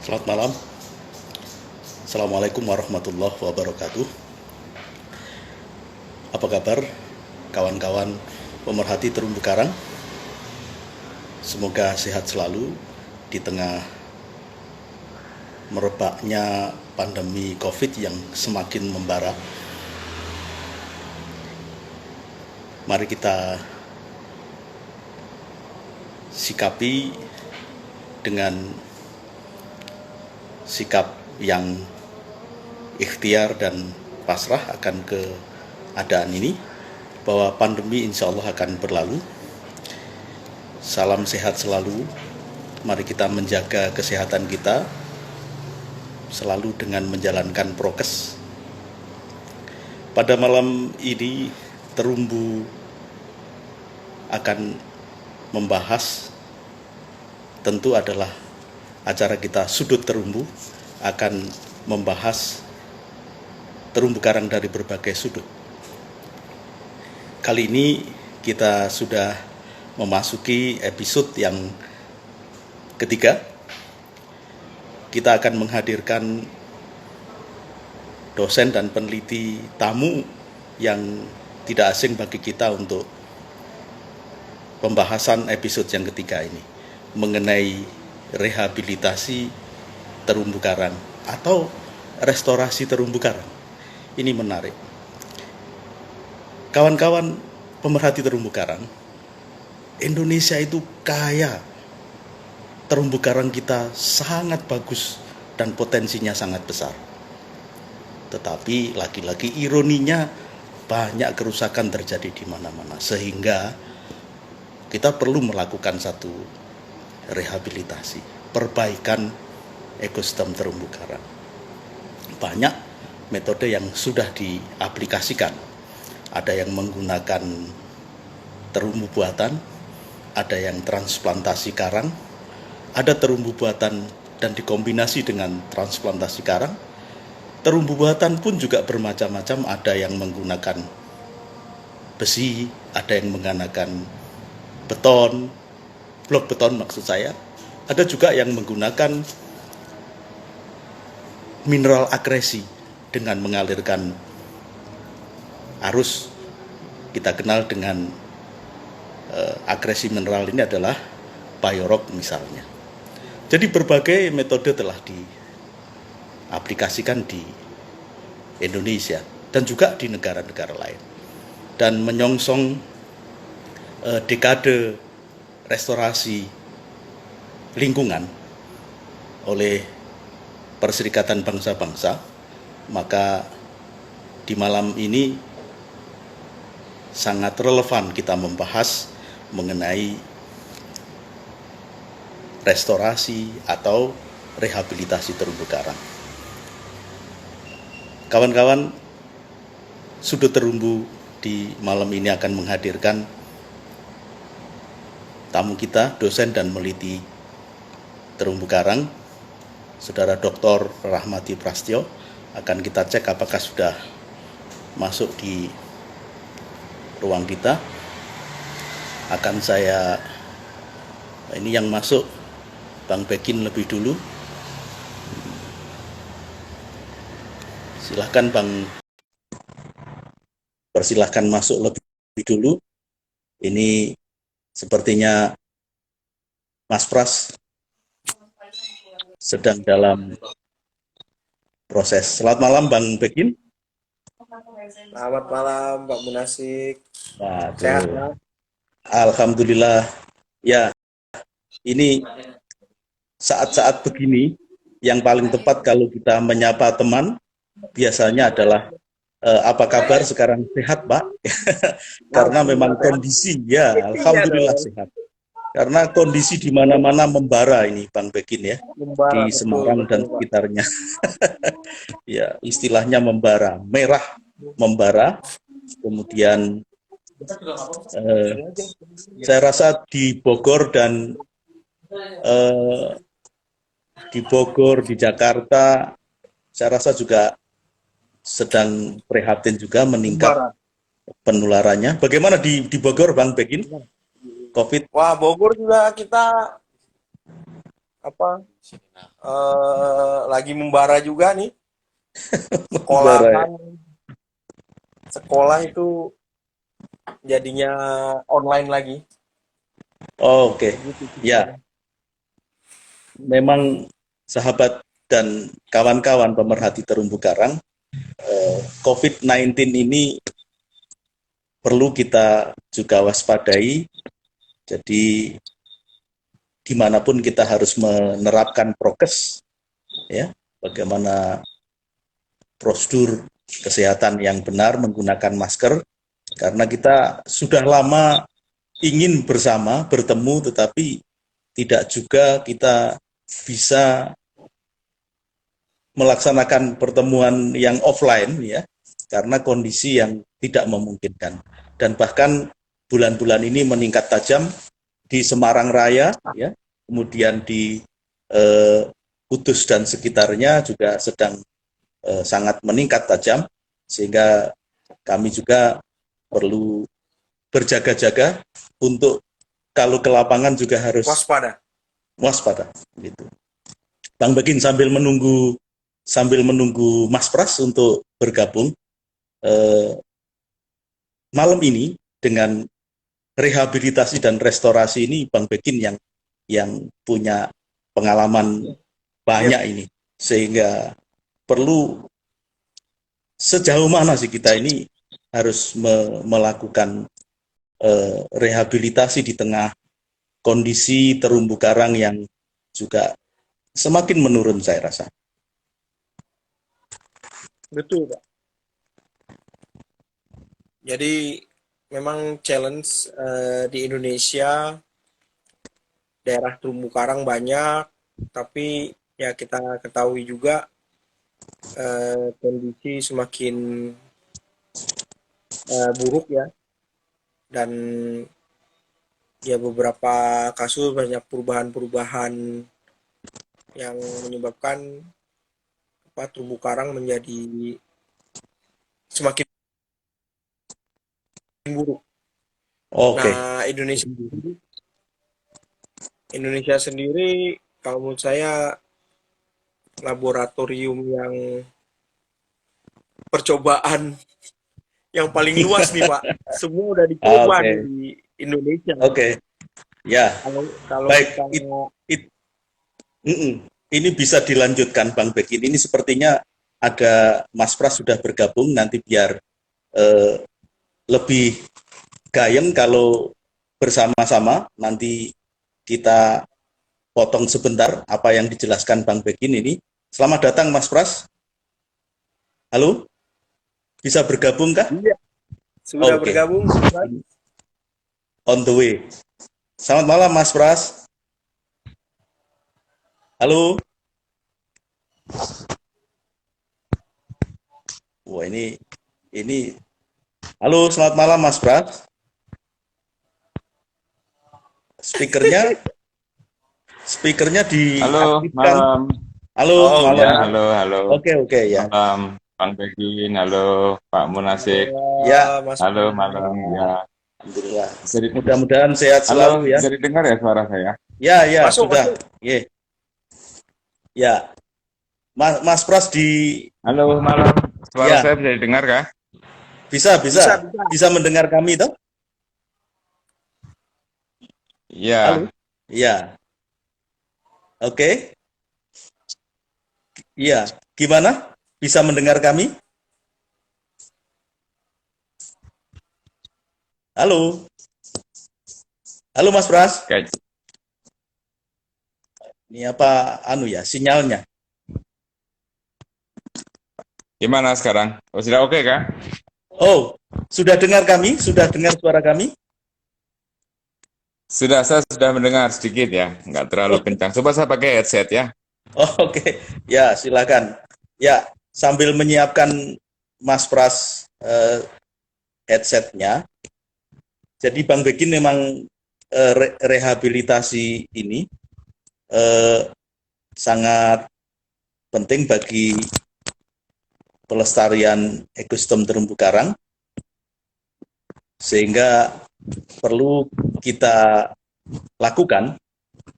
Selamat malam. Assalamualaikum warahmatullahi wabarakatuh. Apa kabar kawan-kawan pemerhati terumbu karang? Semoga sehat selalu di tengah merebaknya pandemi COVID yang semakin membara. Mari kita sikapi dengan sikap yang ikhtiar dan pasrah akan keadaan ini, bahwa pandemi insya Allah akan berlalu. Salam sehat selalu. Mari kita menjaga kesehatan kita selalu dengan menjalankan prokes. Pada malam ini Terumbu akan membahas, tentu adalah acara kita Sudut Terumbu, akan membahas terumbu karang dari berbagai sudut. Kali ini kita sudah memasuki episode yang ketiga. Kita akan menghadirkan dosen dan peneliti tamu yang tidak asing bagi kita untuk pembahasan episode yang ketiga ini, mengenai rehabilitasi terumbu karang atau restorasi terumbu karang. Ini menarik. Kawan-kawan pemerhati terumbu karang, Indonesia itu kaya. Terumbu karang kita sangat bagus dan potensinya sangat besar. Tetapi lagi-lagi ironinya, banyak kerusakan terjadi di mana-mana, sehingga kita perlu melakukan satu rehabilitasi, perbaikan ekosistem terumbu karang. Banyak metode yang sudah diaplikasikan. Ada yang menggunakan terumbu buatan, ada yang transplantasi karang, ada terumbu buatan dan dikombinasi dengan transplantasi karang. Terumbu buatan pun juga bermacam-macam, ada yang menggunakan besi, ada yang menggunakan beton, blok beton maksud saya. Ada juga yang menggunakan mineral akresi dengan mengalirkan arus. Kita kenal dengan akresi mineral ini adalah biorock misalnya. Jadi berbagai metode telah diaplikasikan di Indonesia dan juga di negara-negara lain. Dan menyongsong dekade restorasi lingkungan oleh Perserikatan Bangsa-Bangsa, maka di malam ini sangat relevan kita membahas mengenai restorasi atau rehabilitasi terumbu karang. Kawan-kawan, Sudut Terumbu di malam ini akan menghadirkan tamu kita, dosen dan peneliti terumbu karang, Saudara Dr. Rahmati Prastyo. Akan kita cek apakah sudah masuk di ruang kita. Akan saya, ini yang masuk Bang Bekin lebih dulu. Silahkan Bang, persilahkan masuk lebih dulu. Ini sepertinya Mas Pras sedang dalam proses. Selamat malam Bang Bekin. Selamat malam, Pak Munasik. Sehat, Waduh, Mas? Alhamdulillah. Ya, ini saat-saat begini yang paling tepat kalau kita menyapa teman biasanya adalah apa kabar sekarang, sehat Pak? Karena memang Alhamdulillah sehat. kondisi, ya Intinya Alhamdulillah dong, sehat. Karena kondisi di mana-mana membara ini Bang Bekin ya, membara, di betul, Semarang betul, dan Pak. sekitarnya. Ya, istilahnya membara, merah membara. Kemudian eh, saya rasa di Bogor dan eh, di Jakarta, saya rasa juga sedang prihatin juga meningkat Membara. penularannya. Bagaimana di Bogor Bang Bekin, COVID? Wah, Bogor juga kita apa lagi membara juga nih. Bara ya. Sekolah itu jadinya online lagi. Oh, oke. Begitu Ya, ceritanya. memang sahabat dan kawan-kawan pemerhati terumbu karang, COVID-19 ini perlu kita juga waspadai. Jadi dimanapun kita harus menerapkan prokes, ya, bagaimana prosedur kesehatan yang benar, menggunakan masker, karena kita sudah lama ingin bersama, bertemu, tetapi tidak juga kita bisa melaksanakan pertemuan yang offline, ya, karena kondisi yang tidak memungkinkan. Dan bahkan bulan-bulan ini meningkat tajam di Semarang Raya, ya, kemudian di Kudus dan sekitarnya juga sedang sangat meningkat tajam, sehingga kami juga perlu berjaga-jaga untuk kalau ke lapangan juga harus waspada gitu. Bang Begin sambil menunggu Mas Pras untuk bergabung malam ini dengan rehabilitasi dan restorasi ini, Bang Begin yang punya pengalaman banyak ini, sehingga perlu sejauh mana sih kita ini harus melakukan rehabilitasi di tengah kondisi terumbu karang yang juga semakin menurun, saya rasa. Betul, Pak. Jadi memang challenge di Indonesia, daerah terumbu karang banyak, tapi ya kita ketahui juga kondisi semakin buruk ya, dan ya beberapa kasus banyak perubahan-perubahan yang menyebabkan terumbu karang menjadi semakin buruk. Oke. Nah, Indonesia sendiri kalau menurut saya laboratorium yang percobaan yang paling luas nih, Pak. Semua udah dicoba nih di Indonesia. Oke. Ya. Kalau baik, kita ini bisa dilanjutkan, Bang Begin. Ini sepertinya ada Mas Pras sudah bergabung, nanti biar lebih gayeng kalau bersama-sama. Nanti kita potong sebentar apa yang dijelaskan Bang Begin ini. Selamat datang, Mas Pras. Halo, bisa bergabung kah? Iya, sudah bergabung. On the way. Selamat malam, Mas Pras. Halo. Wah, ini halo, selamat malam, Mas Pras. Speakernya diaktifkan. Halo, malam. Halo, malam. Ya, halo. Oke, ya. Malam, Bang Begin. Halo, Pak Munasik. Ya, halo, malam. Ya. Alhamdulillah. Mudah-mudahan sehat selalu, ya. Bisa didengar ya suara saya? Ya, sudah. Yeah. Ya. Mas Pras di... Halo, malam. Suara saya bisa didengar kah? Bisa mendengar kami, toh? Iya. Iya. Oke. Iya. Gimana? Bisa mendengar kami? Halo. Halo, Mas Pras. Ini apa sinyalnya? Gimana sekarang? Oh, sudah oke kah? Oh, sudah dengar kami? Sudah dengar suara kami? Saya sudah mendengar sedikit ya, nggak terlalu kencang. Coba saya pakai headset ya. Oh, oke. Ya, silakan. Ya, sambil menyiapkan Mas Pras headsetnya. Jadi Bang Begin memang rehabilitasi ini sangat penting bagi pelestarian ekosistem terumbu karang, sehingga perlu kita lakukan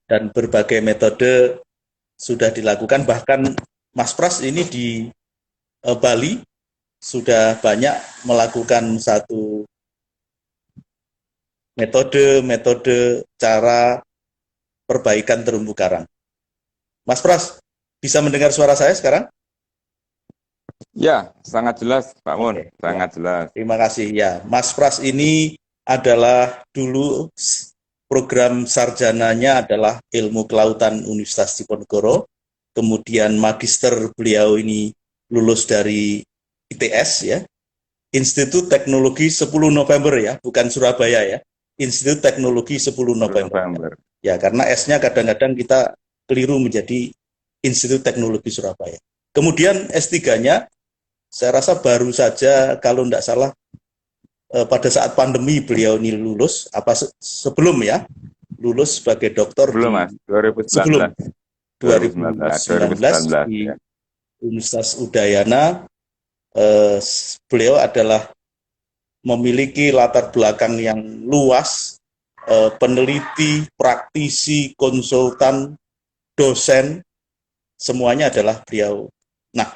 dan berbagai metode sudah dilakukan. Bahkan Mas Pras ini di Bali sudah banyak melakukan satu metode cara perbaikan terumbu karang. Mas Pras, bisa mendengar suara saya sekarang? Ya, sangat jelas, Pak Mun. Oke, Sangat jelas. terima kasih. Ya, Mas Pras ini adalah dulu program sarjananya adalah Ilmu Kelautan Universitas Diponegoro. Kemudian magister beliau ini lulus dari ITS ya, Institut Teknologi 10 November ya, bukan Surabaya ya. Institut Teknologi 10 November. Ya, karena S-nya kadang-kadang kita keliru menjadi Institut Teknologi Surabaya. Kemudian S3-nya saya rasa baru saja kalau tidak salah pada saat pandemi beliau ini lulus, sebelum ya, lulus sebagai doktor Belum, Mas. 2019. sebelum 2019 di ya. Universitas Udayana. Beliau adalah memiliki latar belakang yang luas, peneliti, praktisi, konsultan, dosen, semuanya adalah beliau. Nah,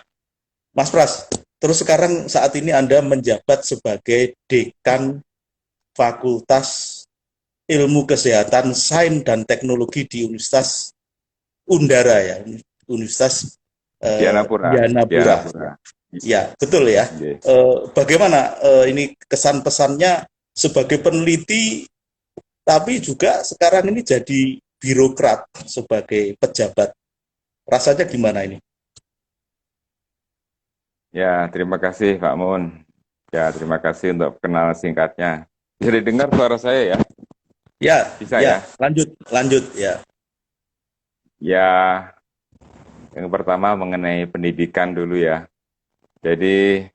Mas Pras, terus sekarang saat ini Anda menjabat sebagai Dekan Fakultas Ilmu Kesehatan, Sains dan Teknologi di Universitas Undara ya, Universitas Dianapura. Ya, betul ya. Okay. Bagaimana ini kesan pesannya sebagai peneliti, tapi juga sekarang ini jadi birokrat sebagai pejabat. Rasanya gimana ini? Ya, terima kasih Pak Mun. Ya, terima kasih untuk kenal singkatnya. Bisa didengar suara saya ya? Ya, bisa ya. ya? Lanjut ya. Ya, yang pertama mengenai pendidikan dulu ya. Jadi,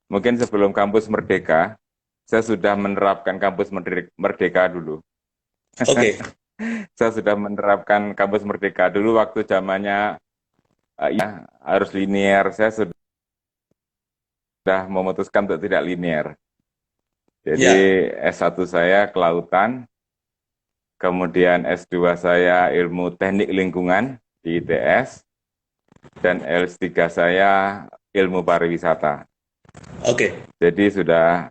mungkin sebelum kampus Merdeka, saya sudah menerapkan kampus Merdeka dulu. Oke. Saya sudah menerapkan kampus Merdeka dulu waktu zamannya ya, harus linear. Saya sudah memutuskan untuk tidak linear. Jadi S1 saya kelautan, kemudian S2 saya ilmu teknik lingkungan di ITS, dan S3 saya ilmu pariwisata. Oke. Jadi sudah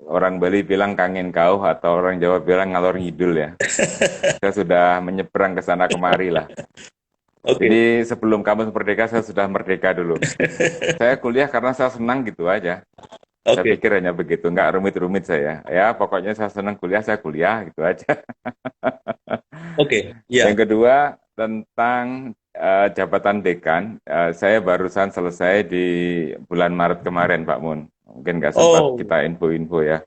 orang Bali bilang kangen kau, atau orang Jawa bilang ngalor ngidul ya. Saya sudah menyeberang ke sana kemari lah. Jadi sebelum kampus Merdeka saya sudah merdeka dulu. Saya kuliah karena saya senang gitu aja. Saya pikir hanya begitu, nggak rumit-rumit saya. Ya pokoknya saya senang kuliah, saya kuliah gitu aja. Yang kedua tentang jabatan dekan, saya barusan selesai di bulan Maret kemarin Pak Mun. Mungkin nggak sempat kita info-info ya.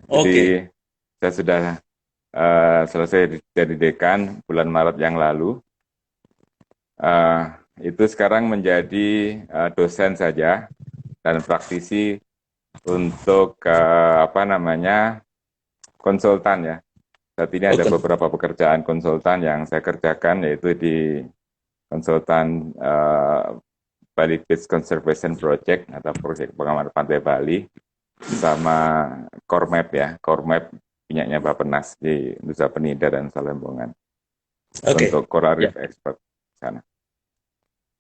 Jadi saya sudah selesai jadi dekan bulan Maret yang lalu. Itu sekarang menjadi dosen saja dan praktisi untuk konsultan ya. Saat ini ada beberapa pekerjaan konsultan yang saya kerjakan, yaitu di konsultan Bali Beach Conservation Project atau proyek pengaman pantai Bali, sama Kormap ya. Kormap punyanya Bappenas di Nusa Penida dan Salembongan. Untuk Coral Reef Expert sana.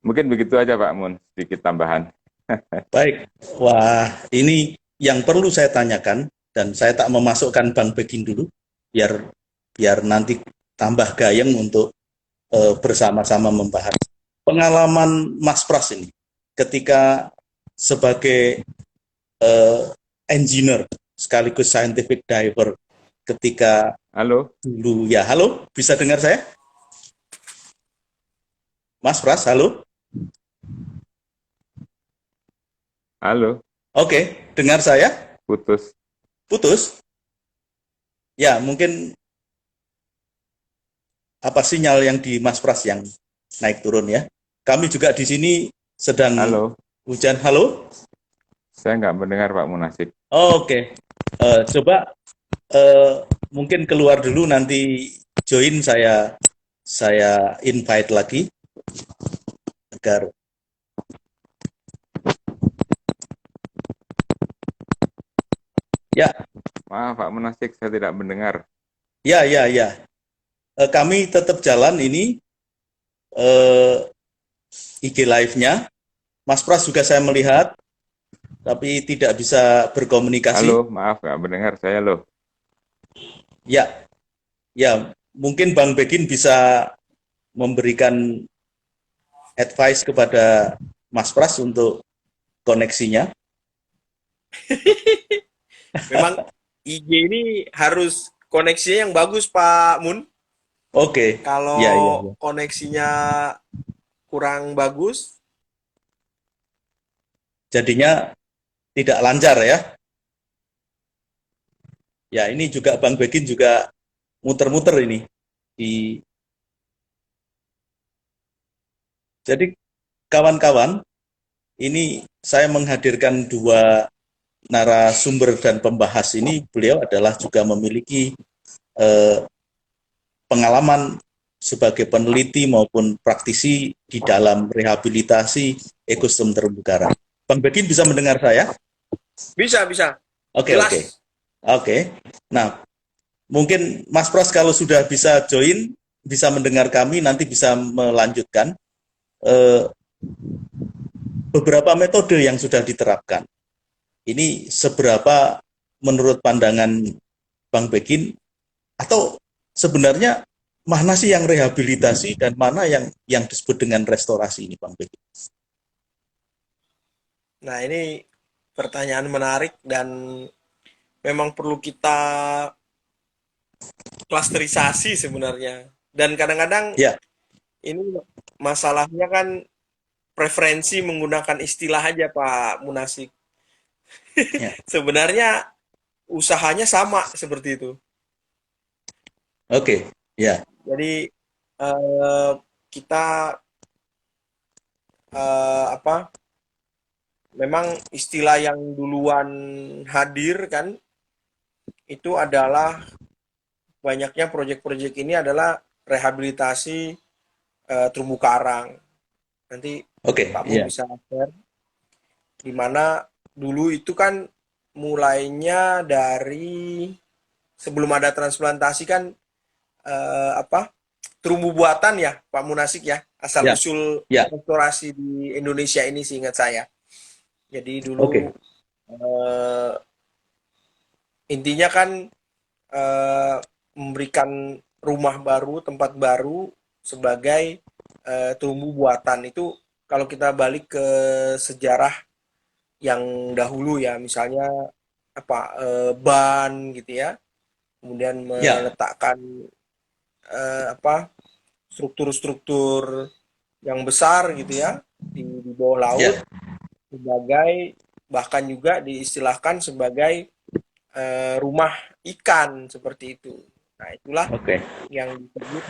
Mungkin begitu aja Pak Mun, sedikit tambahan. Baik, wah ini yang perlu saya tanyakan, dan saya tak memasukkan Bang Begin dulu, biar nanti tambah gayeng untuk bersama-sama membahas pengalaman Mas Pras ini ketika sebagai engineer sekaligus scientific diver ketika dulu ya. Halo, bisa dengar saya? Mas Pras, halo? Halo. Oke, dengar saya? Putus? Ya, mungkin apa sinyal yang di Mas Pras yang naik turun ya. Kami juga di sini sedang hujan. Halo? Saya nggak mendengar Pak Munasik. Oke. Coba mungkin keluar dulu, nanti join saya invite lagi agar ya. Maaf Pak Munasik, saya tidak mendengar. Ya, ya, ya. Kami tetap jalan ini eh, IG live-nya. Mas Pras juga saya melihat, tapi tidak bisa Halo, berkomunikasi. maaf nggak mendengar saya loh. Ya, ya. Mungkin Bang Begin bisa memberikan advice kepada Mas Pras untuk koneksinya. Memang IG ini harus koneksinya yang bagus, Pak Mun. Oke, ya, ya, Kalau ya. koneksinya kurang bagus, Jadinya tidak lancar ya. Ya, ini juga Bang Begin juga muter-muter ini. Di, jadi kawan-kawan, ini saya menghadirkan dua narasumber dan pembahas ini. Beliau adalah juga memiliki eh, pengalaman sebagai peneliti maupun praktisi di dalam rehabilitasi ekosistem terumbu karang. Bang Begin bisa mendengar saya? bisa, bisa. Oke, oke. Jelas. Oke. Nah, mungkin Mas Pras kalau sudah bisa join, bisa mendengar kami, nanti bisa melanjutkan eh, beberapa metode yang sudah diterapkan. Ini seberapa menurut pandangan Bang Begin, atau sebenarnya mana sih yang rehabilitasi dan mana yang disebut dengan restorasi ini, Bang Begin? Nah, ini pertanyaan menarik dan memang perlu kita klasterisasi sebenarnya. Dan kadang-kadang Ya, ini masalahnya kan preferensi menggunakan istilah aja, Pak Munasik. ya. Sebenarnya usahanya sama seperti itu. Oke, ya, Jadi kita apa? Memang istilah yang duluan hadir kan itu adalah banyaknya proyek-proyek ini adalah rehabilitasi terumbu karang. Nanti oke, Pak Mun ya, bisa share di mana dulu itu kan mulainya dari sebelum ada transplantasi kan apa terumbu buatan ya Pak Munasik ya asal ya, usul ya, restorasi di Indonesia ini seingat saya. Jadi dulu oke, eh, intinya kan eh, memberikan rumah baru, tempat baru sebagai terumbu buatan itu kalau kita balik ke sejarah yang dahulu ya, misalnya apa ban gitu ya, kemudian ya, meletakkan apa struktur-struktur yang besar gitu ya di bawah laut ya, sebagai bahkan juga diistilahkan sebagai rumah ikan seperti itu. Nah, itulah oke, yang disebut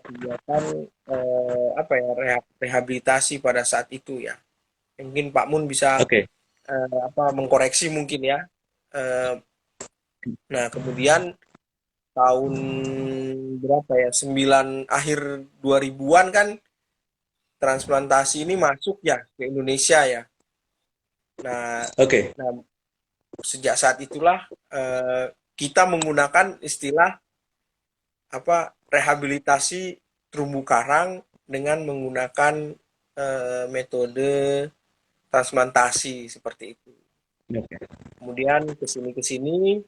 kegiatan apa ya rehabilitasi pada saat itu ya. Mungkin Pak Mun bisa oke, apa mengkoreksi mungkin ya. Eh, nah, kemudian tahun berapa ya? 9 akhir 2000-an kan transplantasi ini masuk ya ke Indonesia ya. Nah, oke, nah sejak saat itulah kita menggunakan istilah apa rehabilitasi terumbu karang dengan menggunakan metode transplantasi seperti itu. oke, Kemudian kesini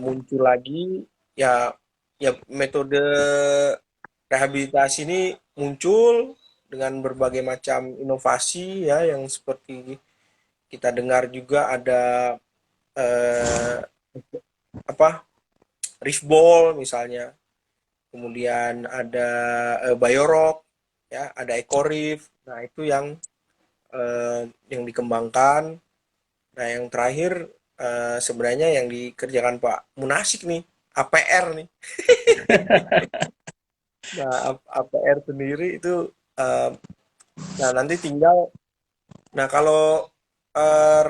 muncul lagi ya ya metode rehabilitasi ini muncul dengan berbagai macam inovasi ya yang seperti kita dengar juga ada eh, apa reef ball misalnya, kemudian ada biorok, ya ada eco reef. Nah itu yang dikembangkan. Nah yang terakhir sebenarnya yang dikerjakan Pak Munasik nih, APR nih. Nah APR sendiri itu, eh, nah nanti tinggal, nah eh,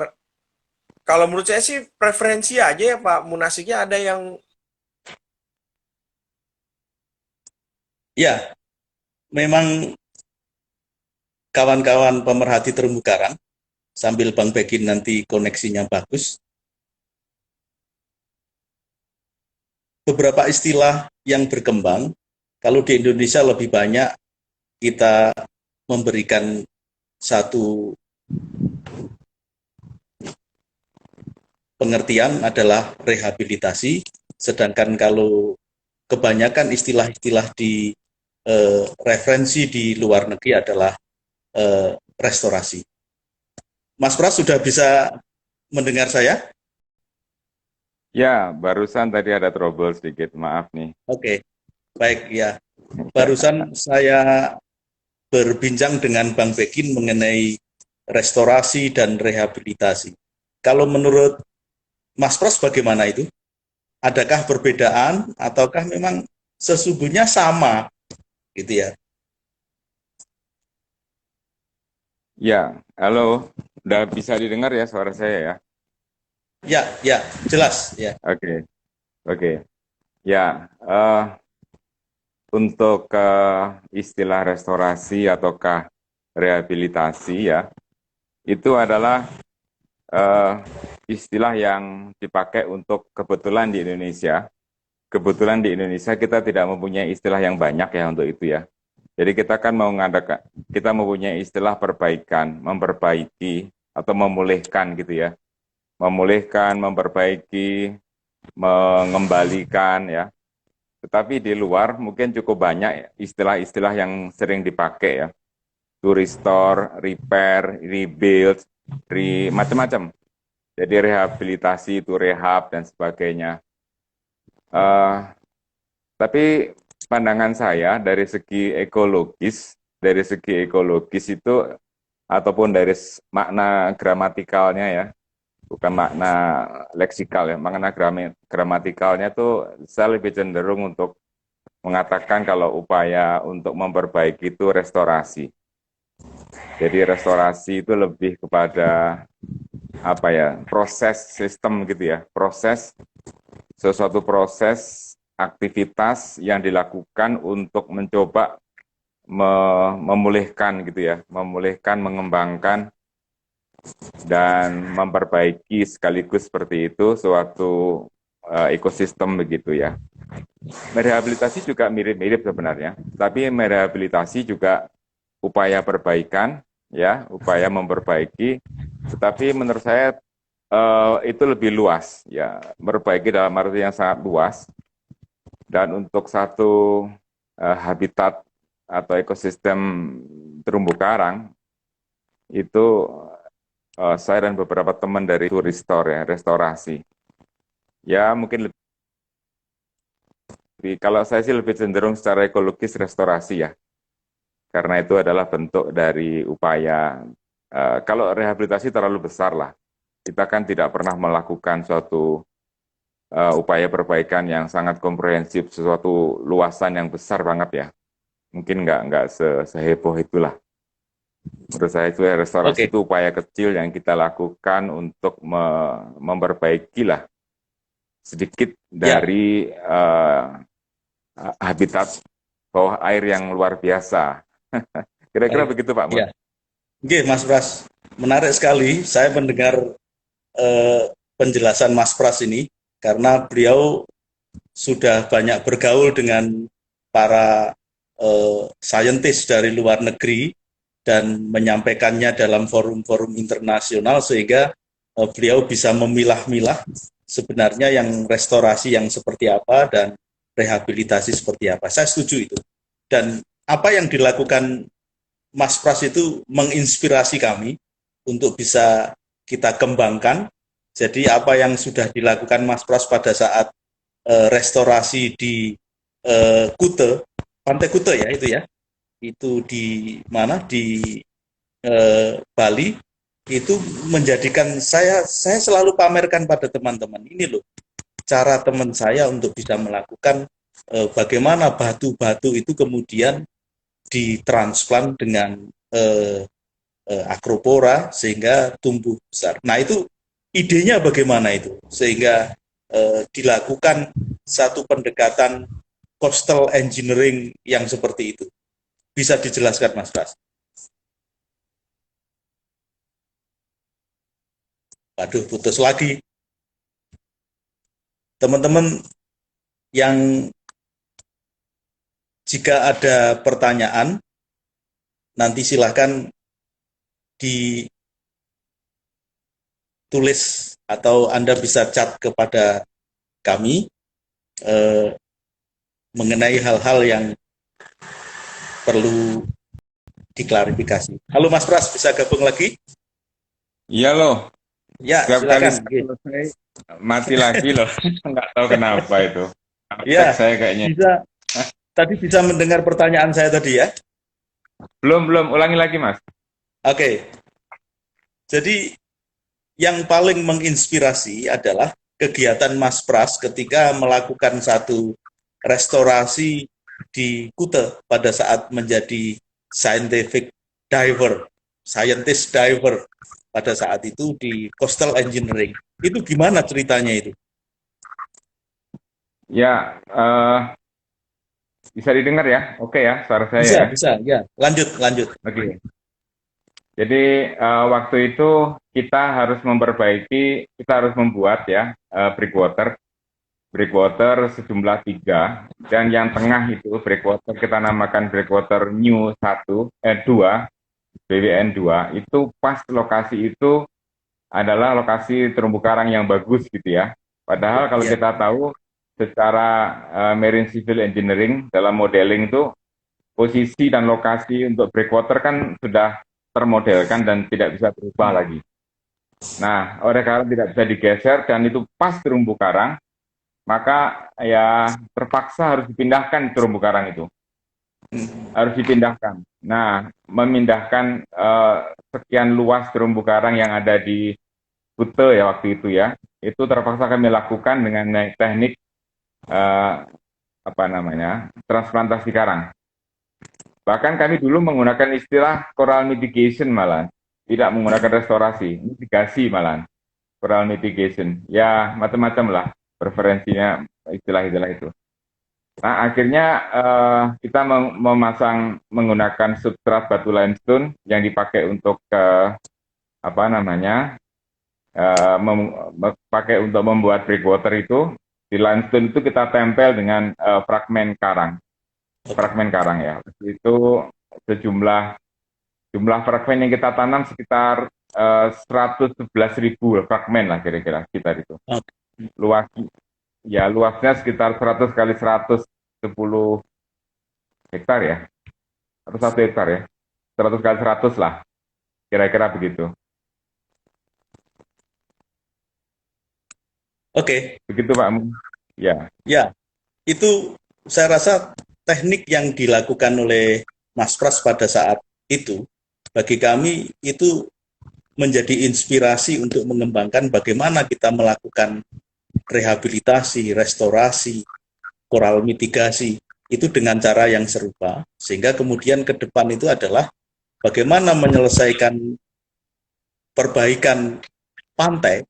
kalau menurut saya sih preferensi aja ya Pak Munasiknya ada yang ya. Memang kawan-kawan pemerhati terumbu karang, sambil Bang Begin nanti koneksinya bagus, beberapa istilah yang berkembang. Kalau di Indonesia lebih banyak kita memberikan satu pengertian adalah rehabilitasi, sedangkan kalau kebanyakan istilah-istilah di referensi di luar negeri adalah restorasi. Mas Pras sudah bisa mendengar saya? Ya, barusan tadi ada trouble sedikit, maaf nih. Oke, baik ya. Barusan saya berbincang dengan Bang Bekin mengenai restorasi dan rehabilitasi. Kalau menurut Mas Pras bagaimana itu? Adakah perbedaan ataukah memang sesungguhnya sama gitu ya? Ya, halo, udah bisa didengar ya suara saya ya? Ya, ya, jelas ya. Oke, oke. Ya, untuk istilah restorasi ataukah rehabilitasi ya, itu adalah istilah yang dipakai untuk kebetulan di Indonesia. Kebetulan di Indonesia kita tidak mempunyai istilah yang banyak ya untuk itu ya. Jadi kita kan mau mengadakan, kita mempunyai istilah perbaikan, memperbaiki atau memulihkan gitu ya. Memulihkan, memperbaiki, mengembalikan ya. Tetapi di luar mungkin cukup banyak istilah-istilah yang sering dipakai ya. To restore, repair, rebuild, macam-macam. Jadi rehabilitasi itu rehab dan sebagainya. Tapi pandangan saya dari segi ekologis itu ataupun dari makna gramatikalnya ya, bukan makna leksikal ya, makna gramatikalnya tuh saya lebih cenderung untuk mengatakan kalau upaya untuk memperbaiki itu restorasi. Jadi restorasi itu lebih kepada apa ya, proses sistem gitu ya, sesuatu proses aktivitas yang dilakukan untuk mencoba memulihkan gitu ya, memulihkan, mengembangkan dan memperbaiki sekaligus seperti itu suatu ekosistem begitu ya. Merehabilitasi juga mirip-mirip sebenarnya, tapi merehabilitasi juga upaya perbaikan ya, upaya memperbaiki, tetapi menurut saya itu lebih luas ya, memperbaiki dalam arti yang sangat luas. Dan untuk satu habitat atau ekosistem terumbu karang itu saya dan beberapa teman dari itu restore ya, restorasi. Ya mungkin lebih, kalau saya sih lebih cenderung secara ekologis restorasi ya, karena itu adalah bentuk dari upaya. Kalau rehabilitasi terlalu besar lah, kita kan tidak pernah melakukan suatu upaya perbaikan yang sangat komprehensif, sesuatu luasan yang besar banget ya. Mungkin nggak seheboh itulah. Menurut saya itu restorasi Oke, itu upaya kecil yang kita lakukan untuk memperbaiki lah sedikit ya, dari habitat bawah air yang luar biasa. Kira-kira baik. begitu Pak Mun. Ya, oke, Mas Pras, menarik sekali. Saya mendengar eh, penjelasan Mas Pras ini karena beliau sudah banyak bergaul dengan para saintis dari luar negeri dan menyampaikannya dalam forum-forum internasional sehingga beliau bisa memilah-milah sebenarnya yang restorasi yang seperti apa dan rehabilitasi seperti apa. Saya setuju itu. Dan apa yang dilakukan Mas Pras itu menginspirasi kami untuk bisa kita kembangkan. Jadi apa yang sudah dilakukan Mas Pras pada saat restorasi di Kute, Pantai Kute ya itu di mana di Bali itu menjadikan saya selalu pamerkan pada teman-teman ini loh cara teman saya untuk bisa melakukan bagaimana batu-batu itu kemudian ditransplant dengan acropora sehingga tumbuh besar. Nah itu idenya bagaimana itu sehingga dilakukan satu pendekatan coastal engineering yang seperti itu. Bisa dijelaskan Mas Pras? Waduh, putus lagi. Teman-teman yang jika ada pertanyaan, nanti silahkan ditulis atau Anda bisa chat kepada kami mengenai hal-hal yang perlu diklarifikasi. Halo Mas Pras, bisa gabung lagi? Iya loh, Ya, setiap kali silakan. selesai mati lagi loh. Nggak tahu kenapa itu. Ya, Saya kayaknya. bisa. Tadi bisa mendengar pertanyaan saya tadi ya? Belum, ulangi lagi Mas. Oke. Jadi yang paling menginspirasi adalah kegiatan Mas Pras ketika melakukan satu restorasi di Kute pada saat menjadi scientist diver pada saat itu di coastal engineering. Itu gimana ceritanya itu? Ya, bisa didengar ya? Oke ya, suara saya Bisa, ya. bisa, ya. Lanjut. Oke. Jadi waktu itu kita harus membuat ya breakwater sejumlah 3, dan yang tengah itu breakwater kita namakan breakwater new 2, BWN 2, itu pas lokasi itu adalah lokasi terumbu karang yang bagus gitu ya. Padahal kalau Ya, kita tahu secara marine civil engineering dalam modeling itu posisi dan lokasi untuk breakwater kan sudah termodelkan dan tidak bisa berubah lagi. Nah, oleh karena tidak bisa digeser dan itu pas terumbu karang, maka ya terpaksa harus dipindahkan terumbu karang itu. Harus dipindahkan. Nah, memindahkan sekian luas terumbu karang yang ada di Kute ya waktu itu ya, itu terpaksa kami lakukan dengan teknik transplantasi karang. Bahkan kami dulu menggunakan istilah coral mitigation malah, tidak menggunakan restorasi, mitigasi malah, coral mitigation. Ya macam-macam lah preferensinya istilah-istilah itu. Nah akhirnya kita menggunakan substrat batu limestone yang dipakai untuk pakai untuk membuat breakwater itu. Di limestone itu kita tempel dengan fragmen karang ya. Itu jumlah fragmen yang kita tanam sekitar 111.000 fragmen lah kira-kira sekitar itu. Luasnya sekitar 100 kali 110 hektar ya, atau 1 hektar ya, 100 kali 100 lah, kira-kira begitu. Oke. Begitu Pak. Ya. Ya, itu saya rasa teknik yang dilakukan oleh Mas Pras pada saat itu, bagi kami itu menjadi inspirasi untuk mengembangkan bagaimana kita melakukan rehabilitasi, restorasi, coral mitigasi, itu dengan cara yang serupa, sehingga kemudian ke depan itu adalah bagaimana menyelesaikan perbaikan pantai,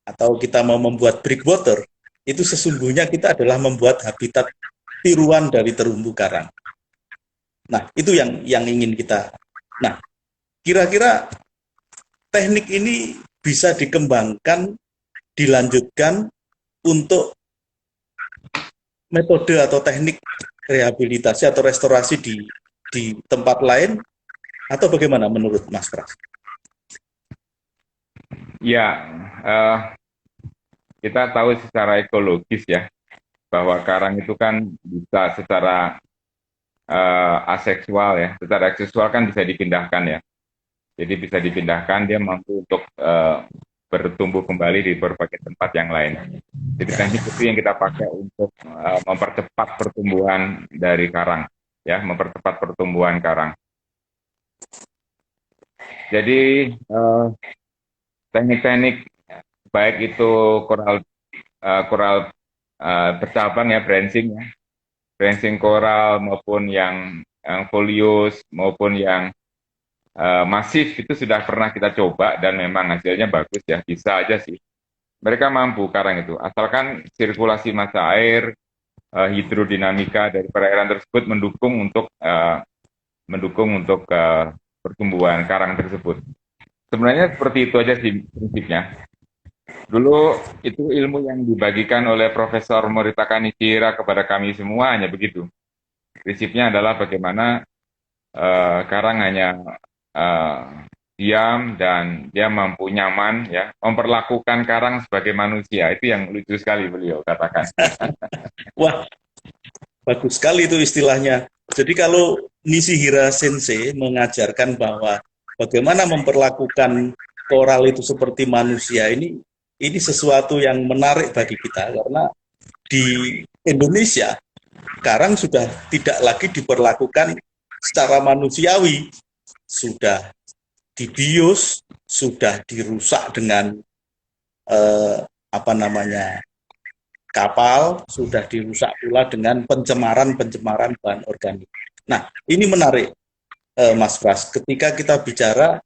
atau kita mau membuat breakwater, itu sesungguhnya kita adalah membuat habitat tiruan dari terumbu karang. Nah, itu yang ingin kita. Nah, kira-kira teknik ini bisa dikembangkan, dilanjutkan untuk metode atau teknik rehabilitasi atau restorasi di tempat lain, atau bagaimana menurut Mas Pras? Ya, kita tahu secara ekologis ya, bahwa karang itu kan bisa secara aseksual ya, secara seksual kan bisa dipindahkan ya. Jadi bisa dipindahkan, dia mampu untuk bertumbuh kembali di berbagai tempat yang lain. Jadi teknik itu yang kita pakai untuk mempercepat pertumbuhan dari karang, ya, mempercepat pertumbuhan karang. Jadi teknik-teknik baik itu coral bercabang ya, branching coral maupun yang foliose maupun yang masif itu sudah pernah kita coba dan memang hasilnya bagus ya, bisa aja sih. Mereka mampu karang itu, asalkan sirkulasi massa air, hidrodinamika dari perairan tersebut mendukung untuk pertumbuhan karang tersebut. Sebenarnya seperti itu aja sih prinsipnya. Dulu itu ilmu yang dibagikan oleh Profesor Morita Kanishira kepada kami semua hanya begitu. Prinsipnya adalah bagaimana karang hanya eh, diam dan dia mampu nyaman ya memperlakukan karang sebagai manusia. Itu yang lucu sekali beliau katakan. Wah, bagus sekali itu istilahnya. Jadi kalau Nishihira Sensei mengajarkan bahwa bagaimana memperlakukan koral itu seperti manusia, ini sesuatu yang menarik bagi kita karena di Indonesia karang sudah tidak lagi diperlakukan secara manusiawi, sudah dibius, sudah dirusak dengan eh, apa namanya kapal, sudah dirusak pula dengan pencemaran-pencemaran bahan organik. Nah, ini menarik, Mas Pras. Ketika kita bicara,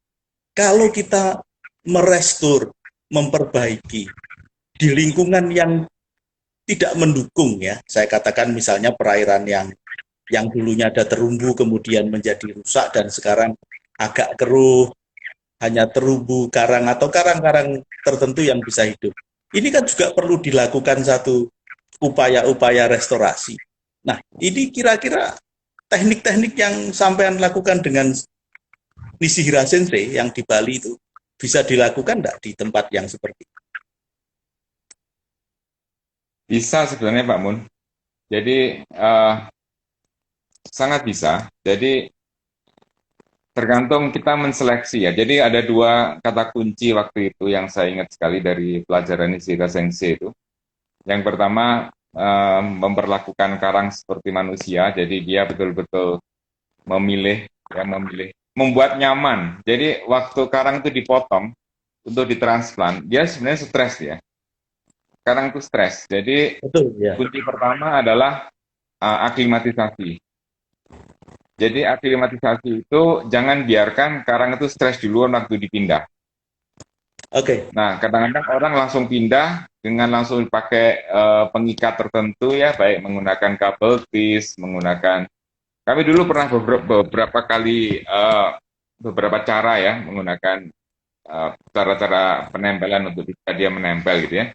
kalau kita merestur, memperbaiki di lingkungan yang tidak mendukung ya, saya katakan misalnya perairan yang dulunya ada terumbu kemudian menjadi rusak dan sekarang agak keruh, hanya terumbu karang atau karang-karang tertentu yang bisa hidup. Ini kan juga perlu dilakukan satu upaya-upaya restorasi. Nah, ini kira-kira teknik-teknik yang sampean lakukan dengan Nishihira Sensei yang di Bali itu bisa dilakukan enggak di tempat yang seperti itu? Bisa sebenarnya Pak Mun. Jadi sangat bisa. Jadi tergantung kita menseleksi ya. Jadi ada dua kata kunci waktu itu yang saya ingat sekali dari pelajaran Nishihira Sensei itu. Yang pertama memperlakukan karang seperti manusia. Jadi dia betul-betul memilih ya memilih membuat nyaman. Jadi waktu karang itu dipotong untuk ditransplant, dia sebenarnya stres ya. Karang itu stres. Jadi Betul ya. kunci pertama adalah aklimatisasi. Jadi aklimatisasi itu jangan biarkan karang itu stres dulu waktu dipindah. Oke. Nah, kadang-kadang orang langsung pindah dengan langsung pakai pengikat tertentu ya, baik menggunakan kabel tis, menggunakan. Kami dulu pernah beberapa kali beberapa cara ya menggunakan cara-cara penempelan untuk bisa dia menempel gitu ya.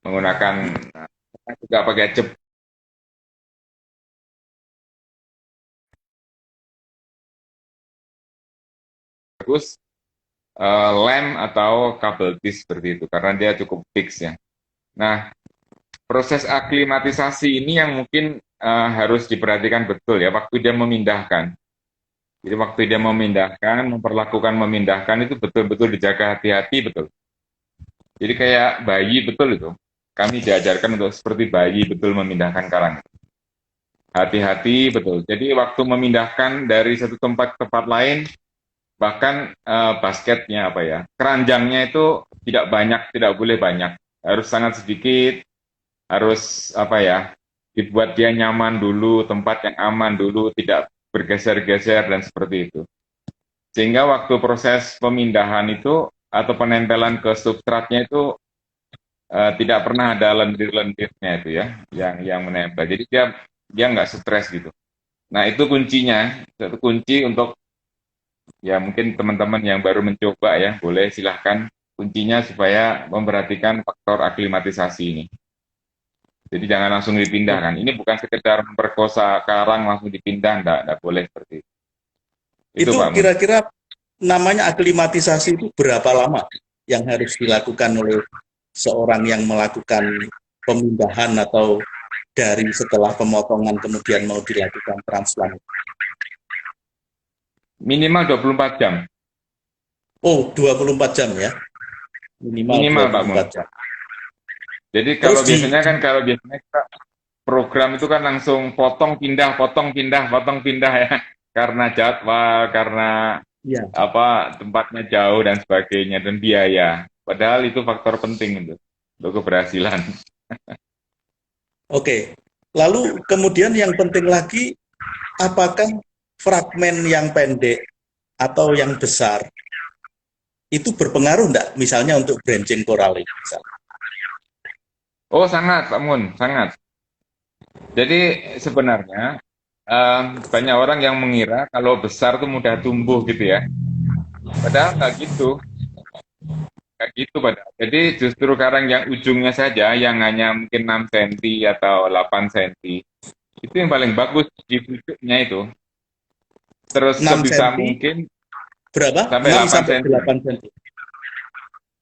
Menggunakan juga pakai bagus lem atau kabel tis seperti itu karena dia cukup fix ya. Nah, proses aklimatisasi ini yang mungkin harus diperhatikan betul ya waktu dia memindahkan. Jadi waktu dia memindahkan, memperlakukan memindahkan itu betul-betul dijaga hati-hati betul. Jadi kayak bayi betul itu. Kami diajarkan untuk seperti bayi betul memindahkan karang. Hati-hati betul. Jadi waktu memindahkan dari satu tempat ke tempat lain, bahkan basketnya apa ya, keranjangnya itu tidak banyak, tidak boleh banyak. Harus sangat sedikit, harus apa ya, dibuat dia nyaman dulu, tempat yang aman dulu, tidak bergeser-geser dan seperti itu. Sehingga waktu proses pemindahan itu atau penempelan ke substratnya itu tidak pernah ada lendir-lendirnya itu ya, yang menempel. Jadi dia nggak stres gitu. Nah itu kuncinya, satu kunci untuk ya mungkin teman-teman yang baru mencoba ya, boleh silahkan kuncinya supaya memperhatikan faktor aklimatisasi ini. Jadi jangan langsung dipindahkan. Ini bukan sekedar memperkosa karang langsung dipindah, enggak boleh seperti itu. Itu Itu Pak Mun. kira-kira namanya aklimatisasi itu berapa lama yang harus dilakukan oleh seorang yang melakukan pemindahan atau dari setelah pemotongan kemudian mau dilakukan transplant? Minimal 24 jam. Oh, 24 jam ya. Minimal Minimal Pak Mun. 24 jam. Jadi Terus kalau biasanya kita program itu kan langsung potong pindah, potong pindah, potong pindah ya. Karena jadwal, karena ya, apa tempatnya jauh dan sebagainya dan biaya. Padahal itu faktor penting untuk keberhasilan. oke. Lalu kemudian yang penting lagi, apakah fragmen yang pendek atau yang besar itu berpengaruh enggak? Misalnya untuk branching coral ini. Misalnya. Oh sangat Pak Mun, sangat. Jadi sebenarnya banyak orang yang mengira kalau besar tuh mudah tumbuh gitu ya. Padahal nggak gitu. Kayak gitu pada. Jadi justru karang yang ujungnya saja yang hanya mungkin 6 cm atau 8 cm itu yang paling bagus di pucuknya itu. Terus 6 sebisa cm mungkin berapa? sampai 6 8 sampai cm. 8 cm.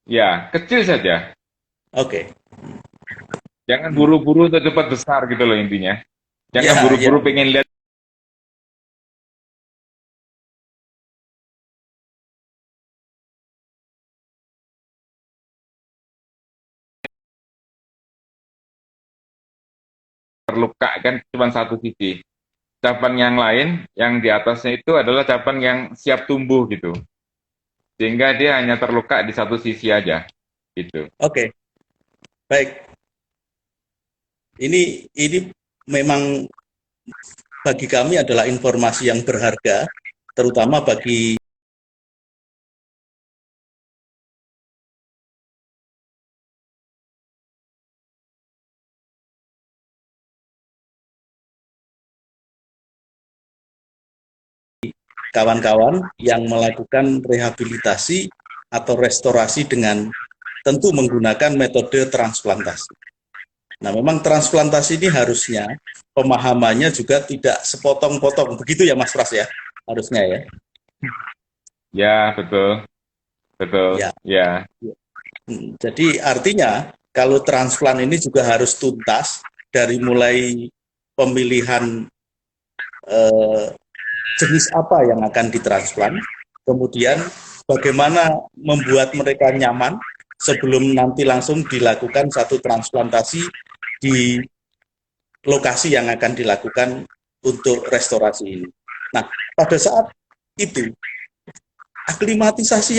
Ya, kecil saja. Oke. Jangan Hmm. buru-buru atau cepat besar gitu loh intinya. Jangan Ya, ya. buru-buru pengen lihat terluka kan cuma satu sisi. Cabang yang lain yang di atasnya itu adalah cabang yang siap tumbuh gitu. Sehingga dia hanya terluka di satu sisi aja gitu. Oke. Baik. Ini memang bagi kami adalah informasi yang berharga, terutama bagi kawan-kawan yang melakukan rehabilitasi atau restorasi dengan tentu menggunakan metode transplantasi. Nah, memang transplantasi ini harusnya pemahamannya juga tidak sepotong-potong, begitu ya Mas Pras ya, harusnya ya. Ya, betul. Betul. Ya, Ya. jadi artinya kalau transplant ini juga harus tuntas dari mulai pemilihan eh, jenis apa yang akan ditransplant, kemudian bagaimana membuat mereka nyaman sebelum nanti langsung dilakukan satu transplantasi di lokasi yang akan dilakukan untuk restorasi ini. Nah, pada saat itu aklimatisasi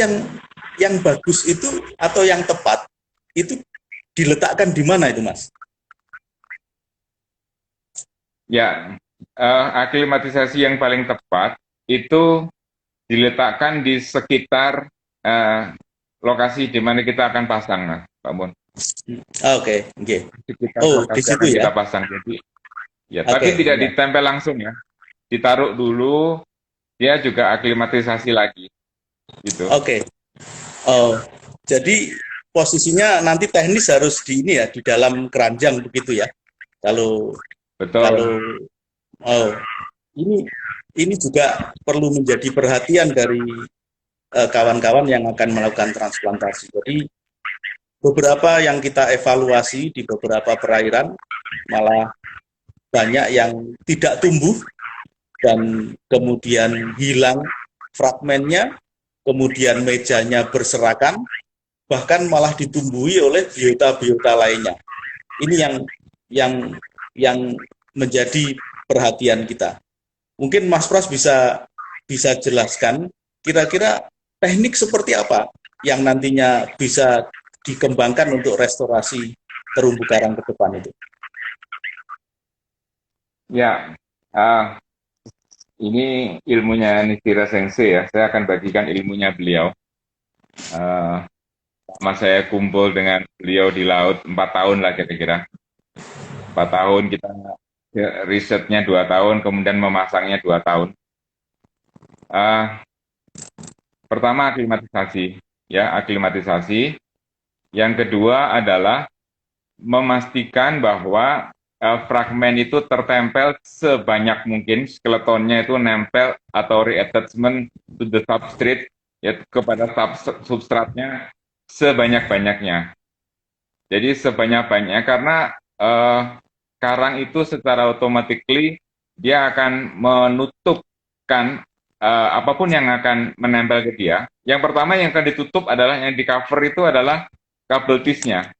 yang bagus itu atau yang tepat itu diletakkan di mana itu, Mas? Ya, aklimatisasi yang paling tepat itu diletakkan di sekitar eh, lokasi di mana kita akan pasang, Mas, Pak Mun. Oke, okay. Sekitar Oh, di lokasi situ akan kita ya. pasang. Jadi, ya, Oke, tapi tidak ya. ditempel langsung ya. Ditaruh dulu, dia juga aklimatisasi lagi, gitu. Oke. Oh, jadi posisinya nanti teknis harus di ini ya, di dalam keranjang begitu ya. Kalau Betul. kalau oh, ini ini juga perlu menjadi perhatian dari kawan-kawan yang akan melakukan transplantasi. Jadi beberapa yang kita evaluasi di beberapa perairan malah banyak yang tidak tumbuh dan kemudian hilang fragmennya, kemudian mejanya berserakan, bahkan malah ditumbuhi oleh biota-biota lainnya. Ini yang yang menjadi perhatian kita. Mungkin Mas Pras bisa jelaskan kira-kira teknik seperti apa yang nantinya bisa dikembangkan untuk restorasi terumbu karang ke depan itu. Ya, ini ilmunya Nishira Sensei ya. Saya akan bagikan ilmunya beliau. Sama saya kumpul dengan beliau di laut 4 tahun lah kira-kira. 4 tahun kita risetnya 2 tahun, kemudian memasangnya 2 tahun. Pertama aklimatisasi, ya aklimatisasi. Yang kedua adalah memastikan bahwa fragmen itu tertempel sebanyak mungkin, skeletonnya itu nempel atau reattachment to the substrate, ya kepada substratnya sebanyak-banyaknya. Jadi sebanyak-banyaknya karena karang itu secara automatically dia akan menutupkan apapun yang akan menempel ke dia. Yang pertama yang akan ditutup adalah yang di cover itu adalah kabel tisnya.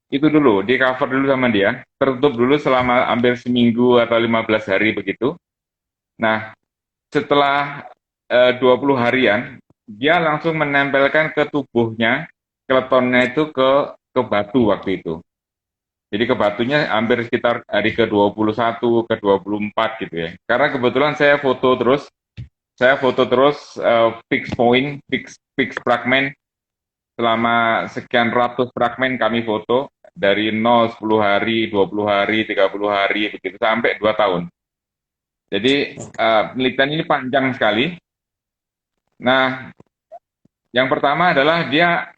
Itu dulu, di cover dulu sama dia, tertutup dulu selama hampir seminggu atau 15 hari begitu. Nah, setelah 20 harian, dia langsung menempelkan ke tubuhnya, skeletonnya itu ke batu waktu itu. Jadi ke batunya hampir sekitar hari ke-21, ke-24 gitu ya. Karena kebetulan saya foto terus fix point, fix fragment, selama sekian ratus fragmen kami foto, dari 0, 10 hari, 20 hari, 30 hari, begitu, sampai 2 tahun. Jadi penelitian ini panjang sekali. Nah, yang pertama adalah dia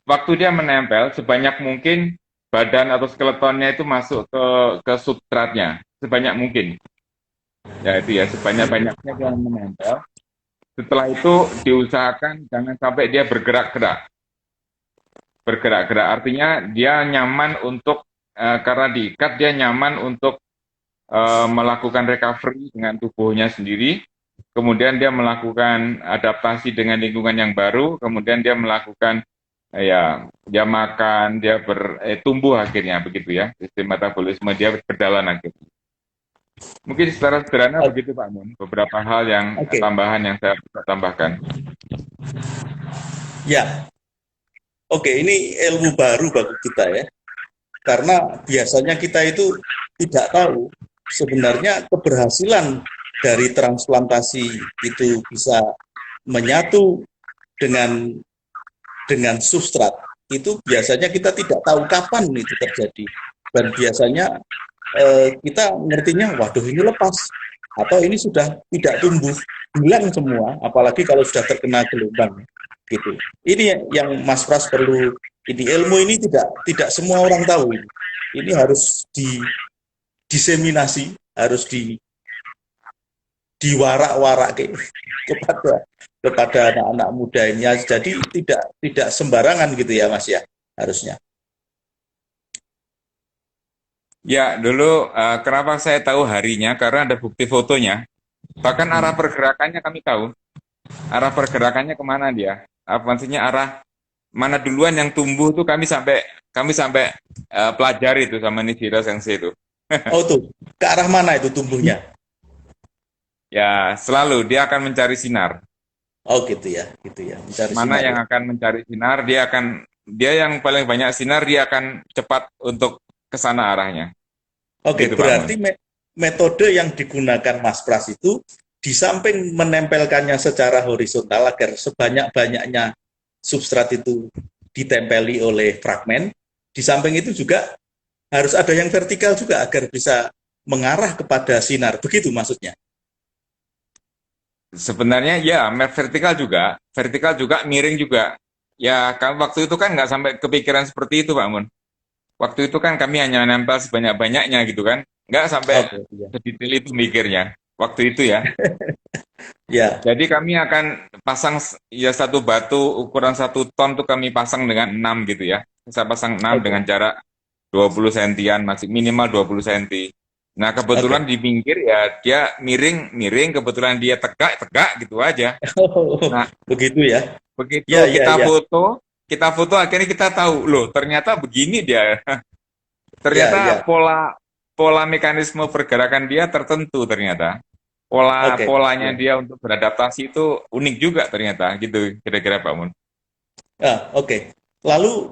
waktu dia menempel sebanyak mungkin badan atau skeletonnya itu masuk ke substratnya sebanyak mungkin. Ya itu ya sebanyak-banyaknya dia menempel. Setelah itu diusahakan jangan sampai dia bergerak-gerak. Bergerak-gerak artinya dia nyaman untuk karena diikat dia nyaman untuk melakukan recovery dengan tubuhnya sendiri. Kemudian dia melakukan adaptasi dengan lingkungan yang baru. Kemudian dia melakukan ya dia makan, dia tumbuh akhirnya begitu ya. Sistem metabolisme dia berjalan akhirnya. Mungkin secara sederhana begitu Pak Mun. Beberapa hal yang tambahan yang saya bisa tambahkan. Ya, oke, ini ilmu baru bagi kita ya. Karena biasanya kita itu tidak tahu sebenarnya keberhasilan dari transplantasi itu bisa menyatu dengan substrat. Itu biasanya kita tidak tahu kapan itu terjadi. Dan biasanya kita ngertinya, waduh ini lepas, atau ini sudah tidak tumbuh, hilang semua, apalagi kalau sudah terkena gelombang, gitu. Ini yang Mas Pras perlu, ini ilmu ini tidak semua orang tahu. Ini harus diseminasi, harus diwarak-warak kepada anak-anak muda ini. Jadi tidak sembarangan gitu ya Mas ya, harusnya. Ya, dulu kenapa saya tahu harinya, karena ada bukti fotonya. Bahkan arah pergerakannya kami tahu. Arah pergerakannya kemana dia. Maksudnya arah mana duluan yang tumbuh tuh kami sampai pelajari itu sama Nishiro Sensei itu. Oh tuh, ke arah mana itu tumbuhnya? Ya, selalu dia akan mencari sinar. Oh gitu ya. Mencari mana sinar, yang akan mencari sinar, dia yang paling banyak sinar, dia akan cepat untuk ke sana arahnya. Oke, Gitu, berarti metode yang digunakan Mas Pras itu di samping menempelkannya secara horizontal agar sebanyak-banyaknya substrat itu ditempeli oleh fragmen, di samping itu juga harus ada yang vertikal juga agar bisa mengarah kepada sinar. Begitu maksudnya? Sebenarnya ya, vertikal juga, miring juga. Ya, waktu itu kan nggak sampai kepikiran seperti itu, Pak Mun. Waktu itu kan kami hanya nempel sebanyak-banyaknya gitu kan. Nggak sampai sedetail itu mikirnya. Waktu itu ya. Ya. Jadi kami akan pasang ya satu batu ukuran 1 ton tuh kami pasang dengan 6 gitu ya. Saya pasang 6 dengan jarak 20 sentian, masih minimal 20 senti. Nah kebetulan di pinggir ya dia miring, kebetulan dia tegak gitu aja. Nah, begitu ya. Begitu kita foto akhirnya kita tahu loh ternyata begini dia. Ternyata pola mekanisme pergerakan dia tertentu ternyata. Polanya dia untuk beradaptasi itu unik juga ternyata gitu kira-kira Pak Mun. Oke. Lalu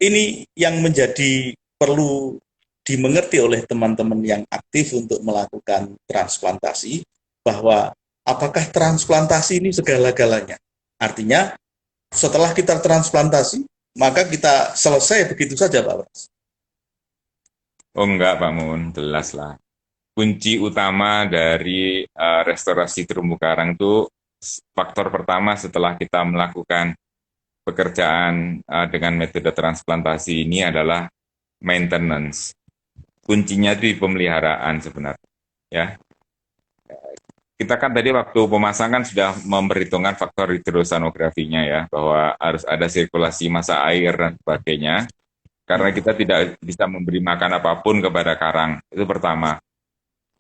ini yang menjadi perlu dimengerti oleh teman-teman yang aktif untuk melakukan transplantasi, bahwa apakah transplantasi ini segala-galanya? Artinya setelah kita transplantasi maka kita selesai begitu saja Pak Pras? Oh enggak Pak Mun, jelas lah. Kunci utama dari restorasi terumbu karang itu faktor pertama setelah kita melakukan pekerjaan dengan metode transplantasi ini adalah maintenance. Kuncinya di pemeliharaan sebenarnya. Ya, kita kan tadi waktu pemasangan sudah memperhitungkan faktor hidrosanografinya ya, bahwa harus ada sirkulasi massa air dan sebagainya, karena kita tidak bisa memberi makan apapun kepada karang, itu pertama.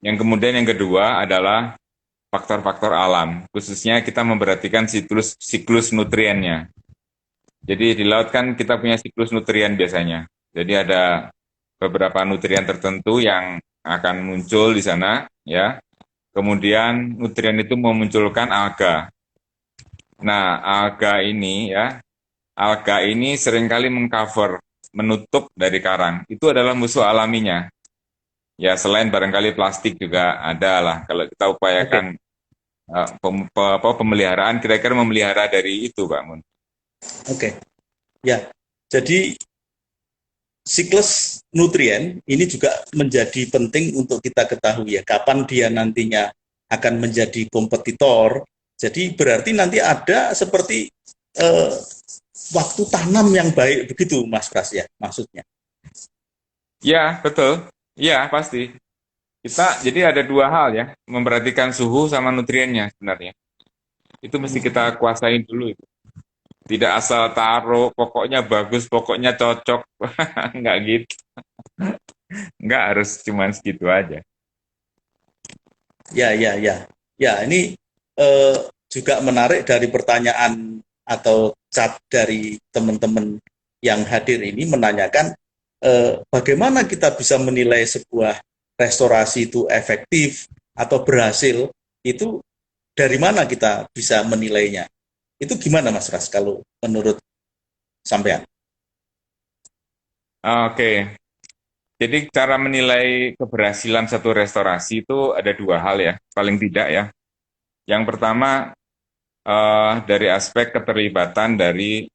Yang kemudian yang kedua adalah faktor-faktor alam, khususnya kita memperhatikan siklus nutriennya. Jadi di laut kan kita punya siklus nutrien biasanya, jadi ada beberapa nutrien tertentu yang akan muncul di sana, ya. Kemudian nutrien itu memunculkan alga. Nah, alga ini seringkali mengcover, menutup dari karang. Itu adalah musuh alaminya. Ya, selain barangkali plastik juga ada lah. Kalau kita upayakan pemeliharaan, kira-kira memelihara dari itu, Pak Mun. Oke. Ya, jadi siklus nutrien ini juga menjadi penting untuk kita ketahui ya, kapan dia nantinya akan menjadi kompetitor. Jadi berarti nanti ada seperti waktu tanam yang baik begitu, Mas Pras ya, maksudnya. Ya, betul. Ya, pasti. Kita jadi ada dua hal ya, memperhatikan suhu sama nutriennya sebenarnya. Itu mesti kita kuasain dulu itu. Tidak asal taruh, pokoknya bagus, pokoknya cocok. Nggak gitu. Nggak harus cuman segitu aja. Ya, ya, ya. Ya, ini juga menarik dari pertanyaan atau chat dari teman-teman yang hadir ini menanyakan bagaimana kita bisa menilai sebuah restorasi itu efektif atau berhasil, itu dari mana kita bisa menilainya. Itu gimana Mas Ras kalau menurut sampean? Oke, jadi cara menilai keberhasilan satu restorasi itu ada dua hal ya, paling tidak ya. Yang pertama dari aspek keterlibatan dari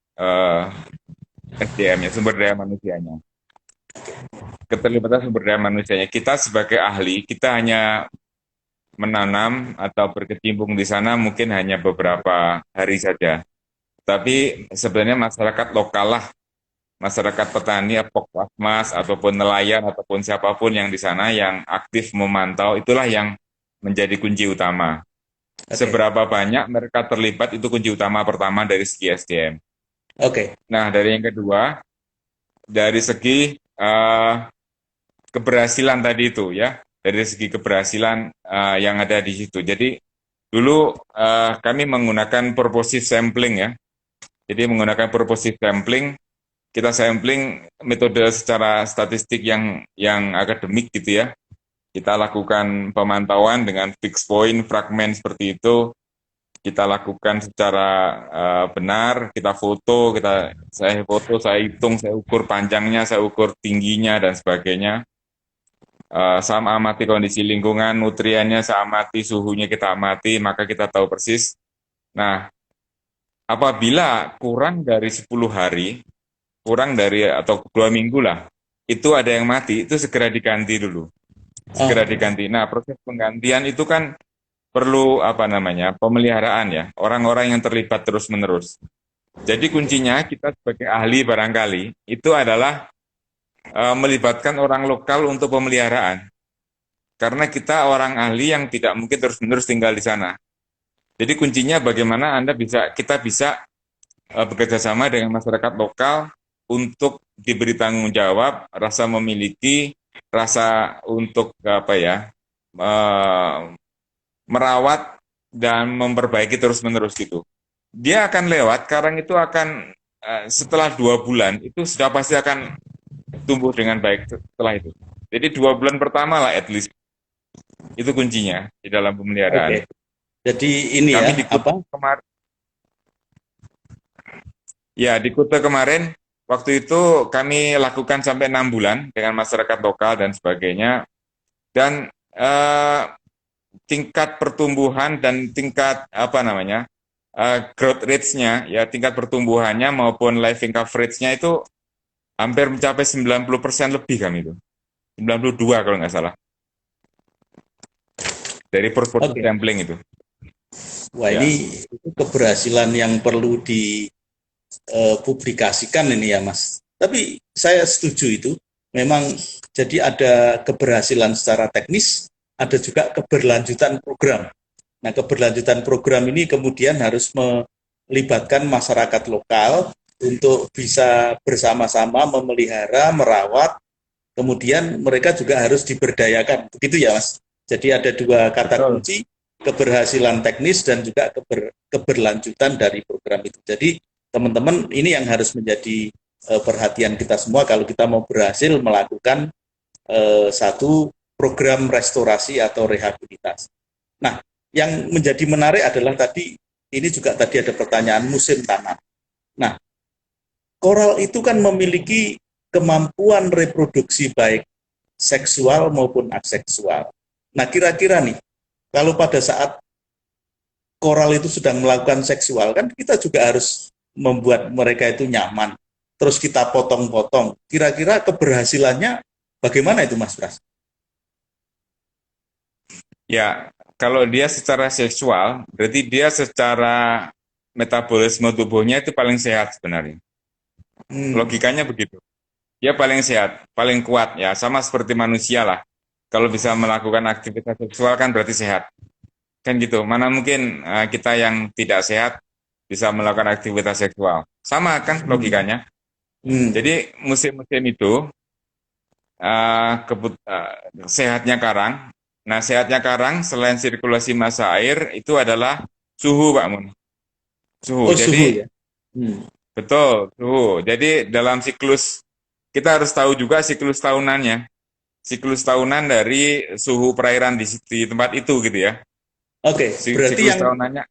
SDM-nya, sumber daya manusianya. Keterlibatan sumber daya manusianya. Kita sebagai ahli, kita hanya menanam atau berkecimpung di sana mungkin hanya beberapa hari saja. Tapi sebenarnya masyarakat lokal lah, masyarakat petani, pokokmas, ataupun nelayan, ataupun siapapun yang di sana yang aktif memantau, itulah yang menjadi kunci utama. Seberapa banyak mereka terlibat itu kunci utama pertama dari segi SDM. Nah, dari yang kedua, dari segi keberhasilan tadi itu ya, dari segi keberhasilan yang ada di situ. Jadi dulu kami menggunakan purposive sampling ya. Jadi menggunakan purposive sampling, kita sampling metode secara statistik yang akademik gitu ya. Kita lakukan pemantauan dengan fixed point, fragmen seperti itu. Kita lakukan secara benar, kita foto, saya foto, saya hitung, saya ukur panjangnya, saya ukur tingginya dan sebagainya. Saya amati kondisi lingkungan, nutriennya, saya amati suhunya, kita amati, maka kita tahu persis. Nah, apabila kurang dari 10 hari, kurang dari atau 2 minggu lah, itu ada yang mati, itu segera diganti dulu. Segera diganti. Nah, proses penggantian itu kan perlu pemeliharaan ya, orang-orang yang terlibat terus-menerus. Jadi kuncinya kita sebagai ahli barangkali itu adalah melibatkan orang lokal untuk pemeliharaan. Karena kita orang ahli yang tidak mungkin terus-menerus tinggal di sana. Jadi kuncinya bagaimana kita bisa bekerja sama dengan masyarakat lokal untuk diberi tanggung jawab, rasa memiliki, rasa untuk merawat dan memperbaiki terus-menerus gitu. Dia akan lewat, karang itu akan setelah 2 bulan itu sudah pasti akan tumbuh dengan baik setelah itu. Jadi 2 bulan pertama lah at least. Itu kuncinya di dalam pemeliharaan. Jadi ini kami ya, di Kuta kemarin. Ya, di Kuta kemarin waktu itu kami lakukan sampai 6 bulan dengan masyarakat lokal dan sebagainya. Dan tingkat pertumbuhan dan tingkat growth rates-nya, ya tingkat pertumbuhannya maupun living coverage-nya itu hampir mencapai 90% lebih kami itu. 92 kalau nggak salah. Dari purposive sampling itu. Wah, ya. Ini keberhasilan yang perlu dipublikasikan ini ya Mas. Tapi saya setuju itu. Memang jadi ada keberhasilan secara teknis, ada juga keberlanjutan program. Nah, keberlanjutan program ini kemudian harus melibatkan masyarakat lokal untuk bisa bersama-sama memelihara, merawat, kemudian mereka juga harus diberdayakan. Begitu ya, Mas? Jadi ada dua kata kunci, keberhasilan teknis dan juga keberlanjutan dari program itu. Jadi teman-teman ini yang harus menjadi perhatian kita semua kalau kita mau berhasil melakukan satu program restorasi atau rehabilitasi. Nah, yang menjadi menarik adalah ini juga tadi ada pertanyaan musim tanam. Nah, koral itu kan memiliki kemampuan reproduksi baik seksual maupun aseksual. Nah, kira-kira nih, kalau pada saat koral itu sedang melakukan seksual, kan kita juga harus membuat mereka itu nyaman. Terus kita potong-potong. Kira-kira keberhasilannya bagaimana itu, Mas Pras? Ya, kalau dia secara seksual, berarti dia secara metabolisme tubuhnya itu paling sehat sebenarnya. Logikanya begitu. Dia paling sehat, paling kuat ya, sama seperti manusia lah. Kalau bisa melakukan aktivitas seksual kan berarti sehat. Kan gitu. Mana mungkin kita yang tidak sehat bisa melakukan aktivitas seksual. Sama kan logikanya. Jadi musim-musim itu sehatnya karang. Nah, sehatnya karang selain sirkulasi massa air itu adalah suhu, Pak Mun. Suhu. Oh, suhu Jadi ya. betul, suhu. Jadi dalam siklus kita harus tahu juga siklus tahunannya. Siklus tahunan dari suhu perairan di tempat itu gitu ya. Oke, berarti Siklus yang tahunannya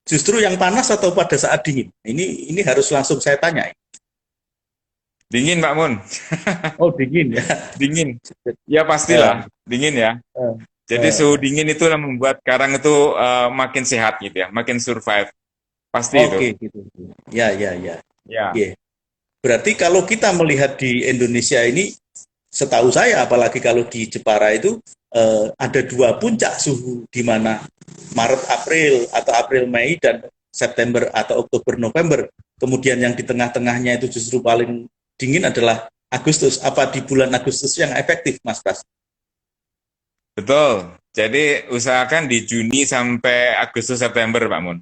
justru yang panas atau pada saat dingin? Ini harus langsung saya tanya. dingin, Pak Mun. Oh, dingin ya. Dingin. Ya Eh, pastilah, dingin ya. eh, Jadi suhu eh. dingin itu yang membuat karang itu makin sehat gitu ya, makin survive. Pasti itu. Oke, gitu. Ya, ya, ya. Ya, Iya. Berarti kalau kita melihat di Indonesia ini, setahu saya, apalagi kalau di Jepara itu ada dua puncak suhu di mana Maret April atau April Mei dan September atau Oktober November. Kemudian yang di tengah-tengahnya itu justru paling dingin adalah Agustus. Apa di bulan Agustus yang efektif, Mas Pras? betul. Jadi usahakan di Juni sampai Agustus September, Pak Mun.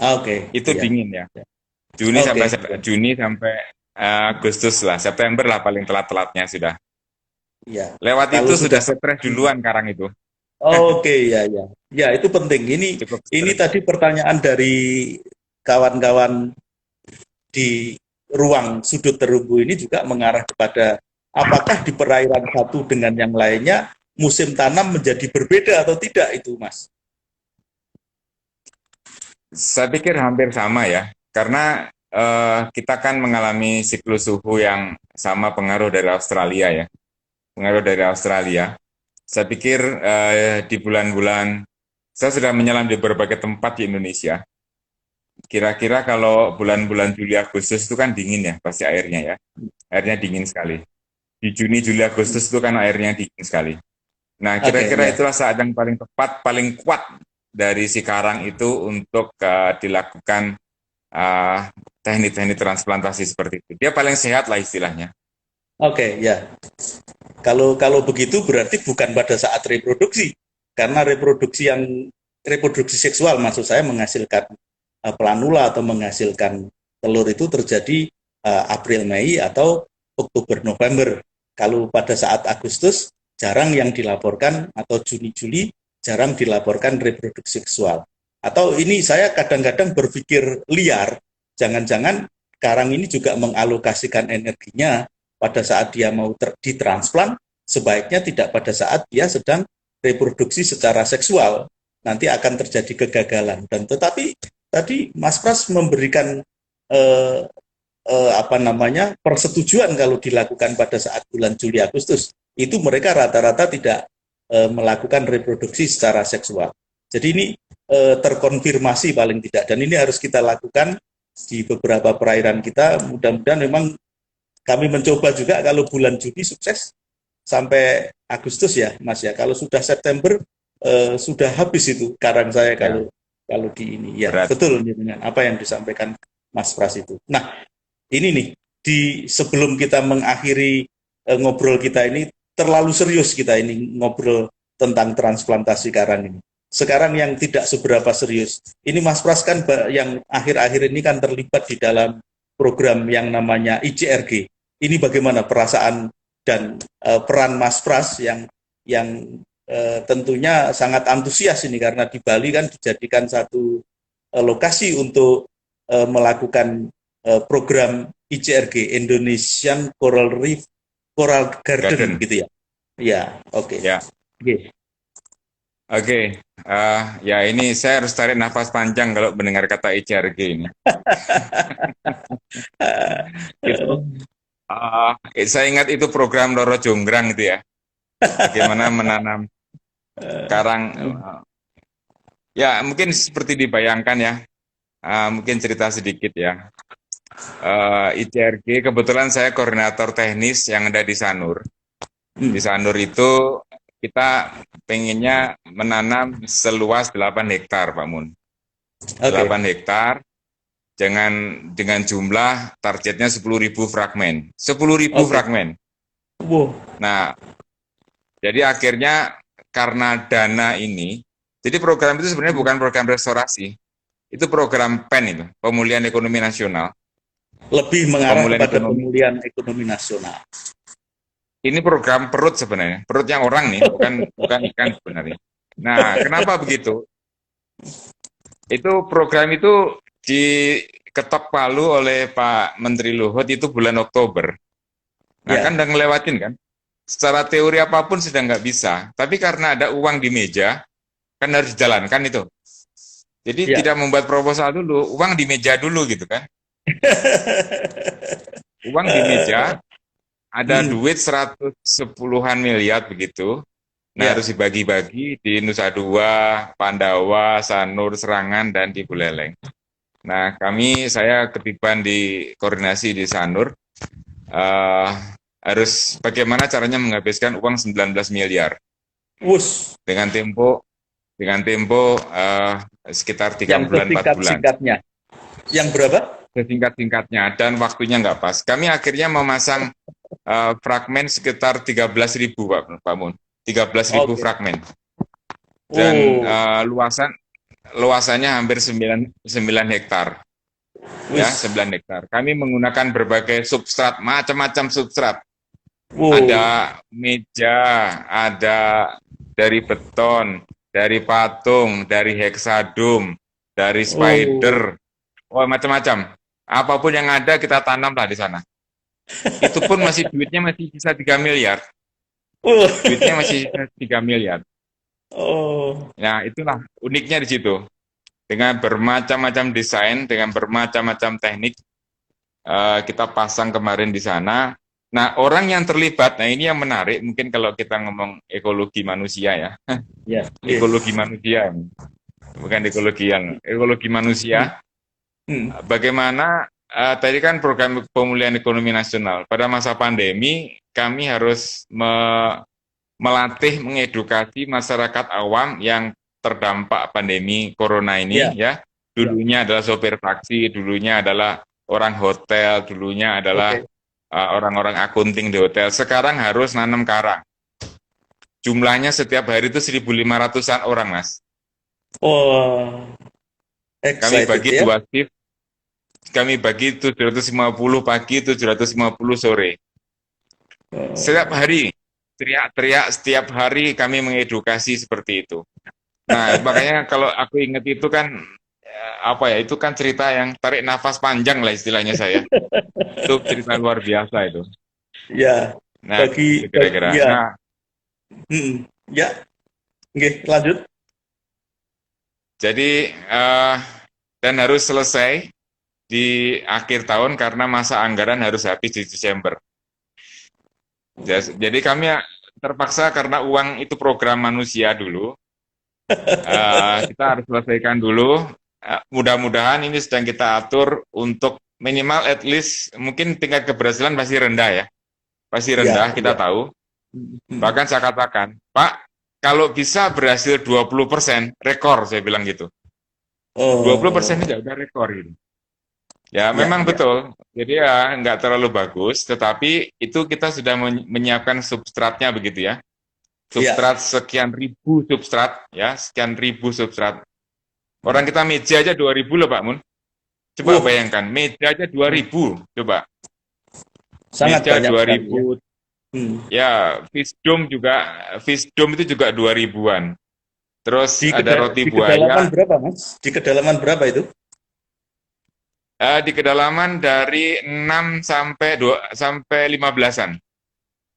Oke, Itu iya. dingin ya. Juni Oke, sampai iya. Juni sampai Agustus lah, September lah paling telat-telatnya sudah. Iya. Lewat Kalau itu sudah sudah stres duluan karang itu. oke, ya, ya. Ya, itu penting. Ini Cukup ini stres. tadi pertanyaan dari kawan-kawan di ruang sudut terumbu ini juga mengarah kepada apakah di perairan satu dengan yang lainnya musim tanam menjadi berbeda atau tidak itu, Mas? Saya pikir hampir sama ya, karena kita kan mengalami siklus suhu yang sama pengaruh dari Australia ya. Pengaruh dari Australia. Saya pikir di bulan-bulan, saya sudah menyelam di berbagai tempat di Indonesia. Kira-kira kalau bulan-bulan Juli Agustus itu kan dingin ya, pasti airnya ya. Airnya dingin sekali. Di Juni, Juli, Agustus itu kan airnya dingin sekali. Nah, Oke, kira-kira ya. itulah saat yang paling tepat, paling kuat dari si karang itu untuk dilakukan teknik-teknik transplantasi seperti itu. Dia paling sehat lah istilahnya. Oke, ya. Kalau begitu berarti bukan pada saat reproduksi. Karena reproduksi seksual maksud saya menghasilkan planula atau menghasilkan telur itu terjadi April Mei atau Oktober November. Kalau pada saat Agustus jarang yang dilaporkan atau Juni Juli jarang dilaporkan reproduksi seksual. Atau ini saya kadang-kadang berpikir liar, jangan-jangan karang ini juga mengalokasikan energinya pada saat dia mau ditransplant, sebaiknya tidak pada saat dia sedang reproduksi secara seksual. Nanti akan terjadi kegagalan. Dan tetapi tadi Mas Pras memberikan eh, persetujuan kalau dilakukan pada saat bulan Juli Agustus itu mereka rata-rata tidak melakukan reproduksi secara seksual. Jadi ini terkonfirmasi paling tidak dan ini harus kita lakukan di beberapa perairan kita. Mudah-mudahan memang kami mencoba juga kalau bulan Juni sukses sampai Agustus ya Mas ya. Kalau sudah September sudah habis itu karang saya Ya, kalau di ini ya berat. betul dengan apa yang disampaikan Mas Pras itu. Nah ini nih di sebelum kita mengakhiri ngobrol kita ini terlalu serius kita ini ngobrol tentang transplantasi karang ini. Sekarang yang tidak seberapa serius. Ini Mas Pras kan yang akhir-akhir ini kan terlibat di dalam program yang namanya ICRG. Ini bagaimana perasaan dan peran Mas Pras yang tentunya sangat antusias ini karena di Bali kan dijadikan satu lokasi untuk melakukan program ICRG Indonesian Coral Reef Coral Garden Garden. gitu ya. Ya, oke. Ya, Okay. oke. Ya ini saya harus tarik nafas panjang kalau mendengar kata ICRG ini. Itu, saya ingat itu program Roro Jonggrang itu ya. Bagaimana menanam karang. Ya mungkin seperti dibayangkan ya. Mungkin cerita sedikit ya. ICRG kebetulan saya koordinator teknis yang ada di Sanur. Di Sanur itu kita pengennya menanam seluas 8 hektar, Pak Mun. 8 hektar dengan jumlah targetnya 10.000 fragmen. 10.000 Oke. fragmen. Wow. Nah, jadi akhirnya karena dana ini, jadi program itu sebenarnya bukan program restorasi, itu program PEN itu, Pemulihan Ekonomi Nasional. Lebih mengarah Pemulihan kepada ekonomi. pemulihan ekonomi nasional. Ini program perut sebenarnya, perutnya orang nih, bukan ikan sebenarnya. Nah, kenapa begitu? Itu program itu diketok palu oleh Pak Menteri Luhut itu bulan Oktober. Nah, Ya. kan udah ngelewatin kan? Secara teori apapun sudah nggak bisa. Tapi karena ada uang di meja, kan harus dijalankan itu. Jadi Ya. tidak membuat proposal dulu, uang di meja dulu gitu kan. Uang di meja, ada duit 110-an miliar begitu. Nah, Ya. harus dibagi-bagi di Nusa Dua, Pandawa, Sanur, Serangan, dan di Buleleng. Nah, saya ketiban di koordinasi di Sanur, harus bagaimana caranya menghabiskan uang 19 miliar. Wus. Dengan tempo sekitar 3 bulan, 4 bulan. Singkat-singkatnya. Yang berapa? Singkat-singkatnya, dan waktunya nggak pas. Kami akhirnya memasang fragmen sekitar 13.000, Pak Mun. 13.000 fragmen. Dan luasannya hampir 9 hektar. Ya, 9 hektar. Kami menggunakan berbagai substrat, macam-macam substrat. Ada meja, ada dari beton, dari patung, dari heksadum, dari spider, macam-macam. Apapun yang ada kita tanamlah di sana. Itu pun duitnya masih sisa 3 miliar. Duitnya masih sisa 3 miliar. Nah, itulah uniknya di situ. Dengan bermacam-macam desain, dengan bermacam-macam teknik, kita pasang kemarin di sana. Nah, orang yang terlibat, nah ini yang menarik, mungkin kalau kita ngomong ekologi manusia ya. Ekologi manusia, bukan ekologi manusia. Bagaimana, tadi kan program pemulihan ekonomi nasional, pada masa pandemi, kami harus melatih, mengedukasi masyarakat awam yang terdampak pandemi corona ini, ya. Dulunya adalah sopir taksi, dulunya adalah orang hotel, dulunya adalah orang-orang akunting di hotel. Sekarang harus nanam karang. Jumlahnya setiap hari itu 1.500-an orang, Mas. Kami bagi ya? 2 shift. Kami bagi 750 pagi, 750 sore. Setiap hari, teriak-teriak setiap hari kami mengedukasi seperti itu. Nah, makanya kalau aku ingat itu kan, itu kan cerita yang tarik nafas panjang lah istilahnya saya. Itu cerita luar biasa itu. Ya. Nah, kira-kira. Ya. Nah, ya. Oke, lanjut. Jadi, dan harus selesai di akhir tahun karena masa anggaran harus habis di Desember. Jadi kami terpaksa karena uang itu program manusia dulu, kita harus selesaikan dulu. Mudah-mudahan ini sedang kita atur untuk minimal at least, mungkin tingkat keberhasilan masih rendah ya. Pasti rendah, kita tahu. Bahkan saya katakan, Pak, kalau bisa berhasil 20%, rekor, saya bilang gitu. 20% ini udah rekor gitu. Ya, memang betul. Jadi ya nggak terlalu bagus, tetapi itu kita sudah menyiapkan substratnya begitu ya. Substrat sekian ribu substrat, ya, sekian ribu substrat. Orang kita meja aja 2.000 loh Pak Mun. Coba bayangkan, meja aja 2.000, coba. Sangat meja banyak 2.000. Ya, fish dome itu juga 2.000-an. Terus ada roti buaya. Di kedalaman berapa, Mas? Di kedalaman berapa itu? Di kedalaman dari 6 sampai 15-an.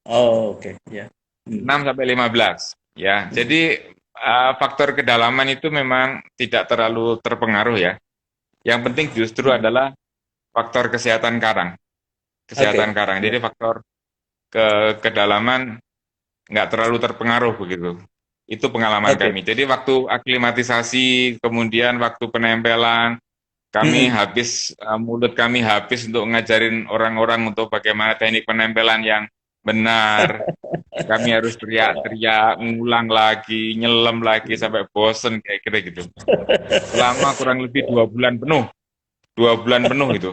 Oke. Ya. 6 sampai 15. Ya, jadi faktor kedalaman itu memang tidak terlalu terpengaruh ya. Yang penting justru adalah faktor kesehatan karang. Kesehatan karang. Jadi faktor kedalaman nggak terlalu terpengaruh begitu. Itu pengalaman kami. Jadi waktu aklimatisasi, kemudian waktu penempelan, kami mulut kami habis untuk ngajarin orang-orang untuk bagaimana teknik penempelan yang benar. Kami harus teriak-teriak, ngulang lagi, nyelam lagi sampai bosen kayak gitu. Selama kurang lebih 2 bulan penuh. 2 bulan penuh itu.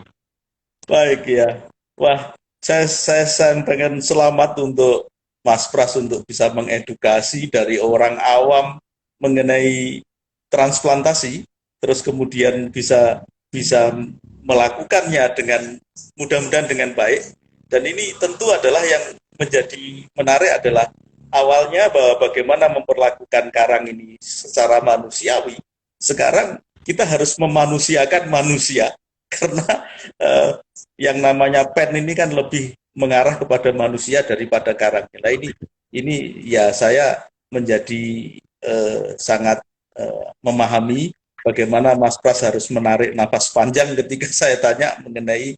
Baik ya. Wah, saya sampaikan selamat untuk Mas Pras untuk bisa mengedukasi dari orang awam mengenai transplantasi, terus kemudian bisa bisa melakukannya dengan mudah-mudahan dengan baik. Dan ini tentu adalah yang menjadi menarik adalah awalnya bahwa bagaimana memperlakukan karang ini secara manusiawi. Sekarang kita harus memanusiakan manusia karena eh, yang namanya pen ini kan lebih mengarah kepada manusia daripada karangnya. Nah ini ya saya menjadi sangat memahami bagaimana Mas Pras harus menarik nafas panjang ketika saya tanya mengenai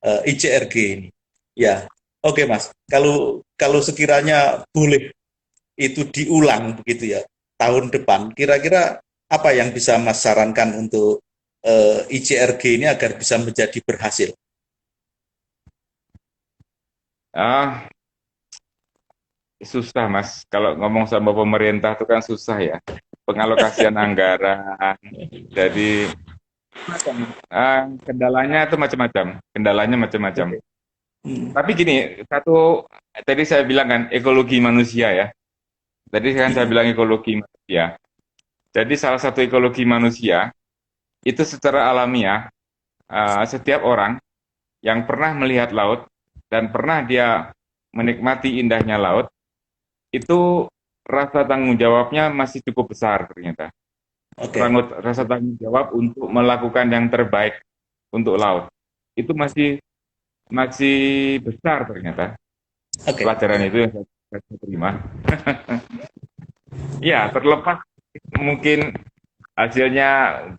ICRG ini. Ya, oke Mas. Kalau sekiranya boleh itu diulang begitu ya tahun depan, kira-kira apa yang bisa Mas sarankan untuk ICRG ini agar bisa menjadi berhasil? Ah, susah Mas. Kalau ngomong sama pemerintah itu kan susah ya. Pengalokasian anggaran. Jadi kendalanya itu macam-macam. Kendalanya macam-macam. Oke. Tapi gini, tadi saya bilang kan ekologi manusia ya. Tadi kan saya bilang ekologi manusia. Jadi salah satu ekologi manusia itu secara alamiah setiap orang yang pernah melihat laut dan pernah dia menikmati indahnya laut itu rasa tanggung jawabnya masih cukup besar ternyata. Oke. Rasa tanggung jawab untuk melakukan yang terbaik untuk laut itu masih besar ternyata. Oke. Pelajaran itu yang saya terima. Ya, terlepas mungkin hasilnya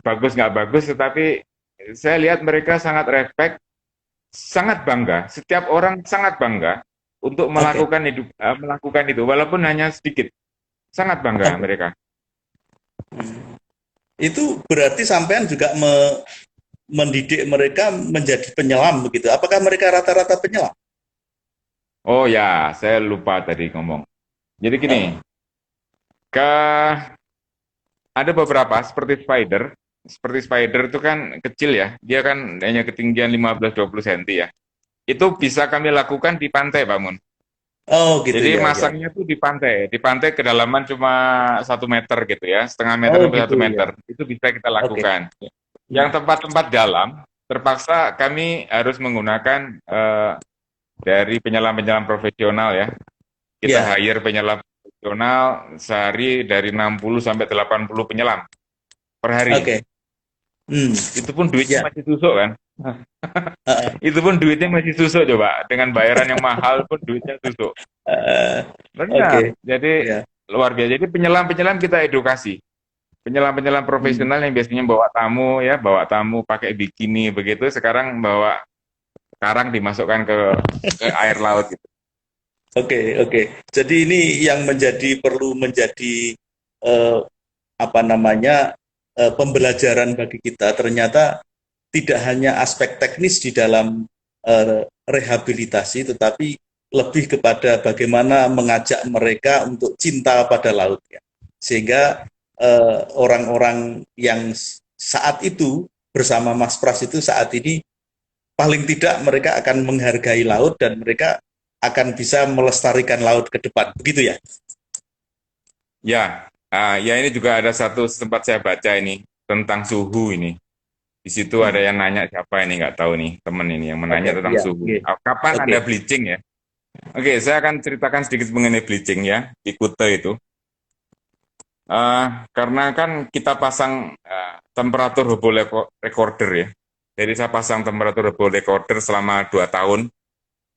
bagus nggak bagus, tetapi saya lihat mereka sangat respect, sangat bangga. Setiap orang sangat bangga untuk melakukan melakukan itu, walaupun hanya sedikit. Sangat bangga mereka. Itu berarti sampean juga mendidik mereka menjadi penyelam begitu. Apakah mereka rata-rata penyelam? Oh ya, saya lupa tadi ngomong. Jadi gini, ada beberapa seperti spider. Seperti spider itu kan kecil ya, dia kan hanya ketinggian 15-20 cm ya. Itu bisa kami lakukan di pantai, Pak Mun. Oh gitu. Jadi ya, masangnya tuh di pantai kedalaman cuma 1 meter gitu ya, setengah meter sampai gitu, 1 meter. Itu bisa kita lakukan. Yang tempat-tempat dalam, terpaksa kami harus menggunakan dari penyelam-penyelam profesional ya. Kita hire penyelam profesional sehari dari 60 sampai 80 penyelam per hari. Itu pun duitnya masih susuk kan. Itu pun duitnya masih susuk coba. Dengan bayaran yang mahal pun duitnya susuk. Benar. Jadi luar biasa. Jadi penyelam-penyelam kita edukasi. Penyelam-penyelam profesional yang biasanya bawa tamu pakai bikini begitu, sekarang bawa karang dimasukkan ke air laut gitu. Oke. Jadi ini yang perlu menjadi pembelajaran bagi kita. Ternyata tidak hanya aspek teknis di dalam rehabilitasi, tetapi lebih kepada bagaimana mengajak mereka untuk cinta pada laut. Ya. Sehingga orang-orang yang saat itu bersama Mas Pras itu saat ini paling tidak mereka akan menghargai laut dan mereka akan bisa melestarikan laut ke depan. Begitu ya? Ya ini juga ada satu sempat saya baca ini tentang suhu ini. Di situ ada yang nanya siapa ini, nggak tahu nih teman ini yang menanya tentang suhu. Kapan ada bleaching ya? Oke, saya akan ceritakan sedikit mengenai bleaching ya di Kuta itu. Karena kan kita pasang temperatur Hubble recorder ya. Jadi saya pasang temperatur Hubble recorder selama 2 tahun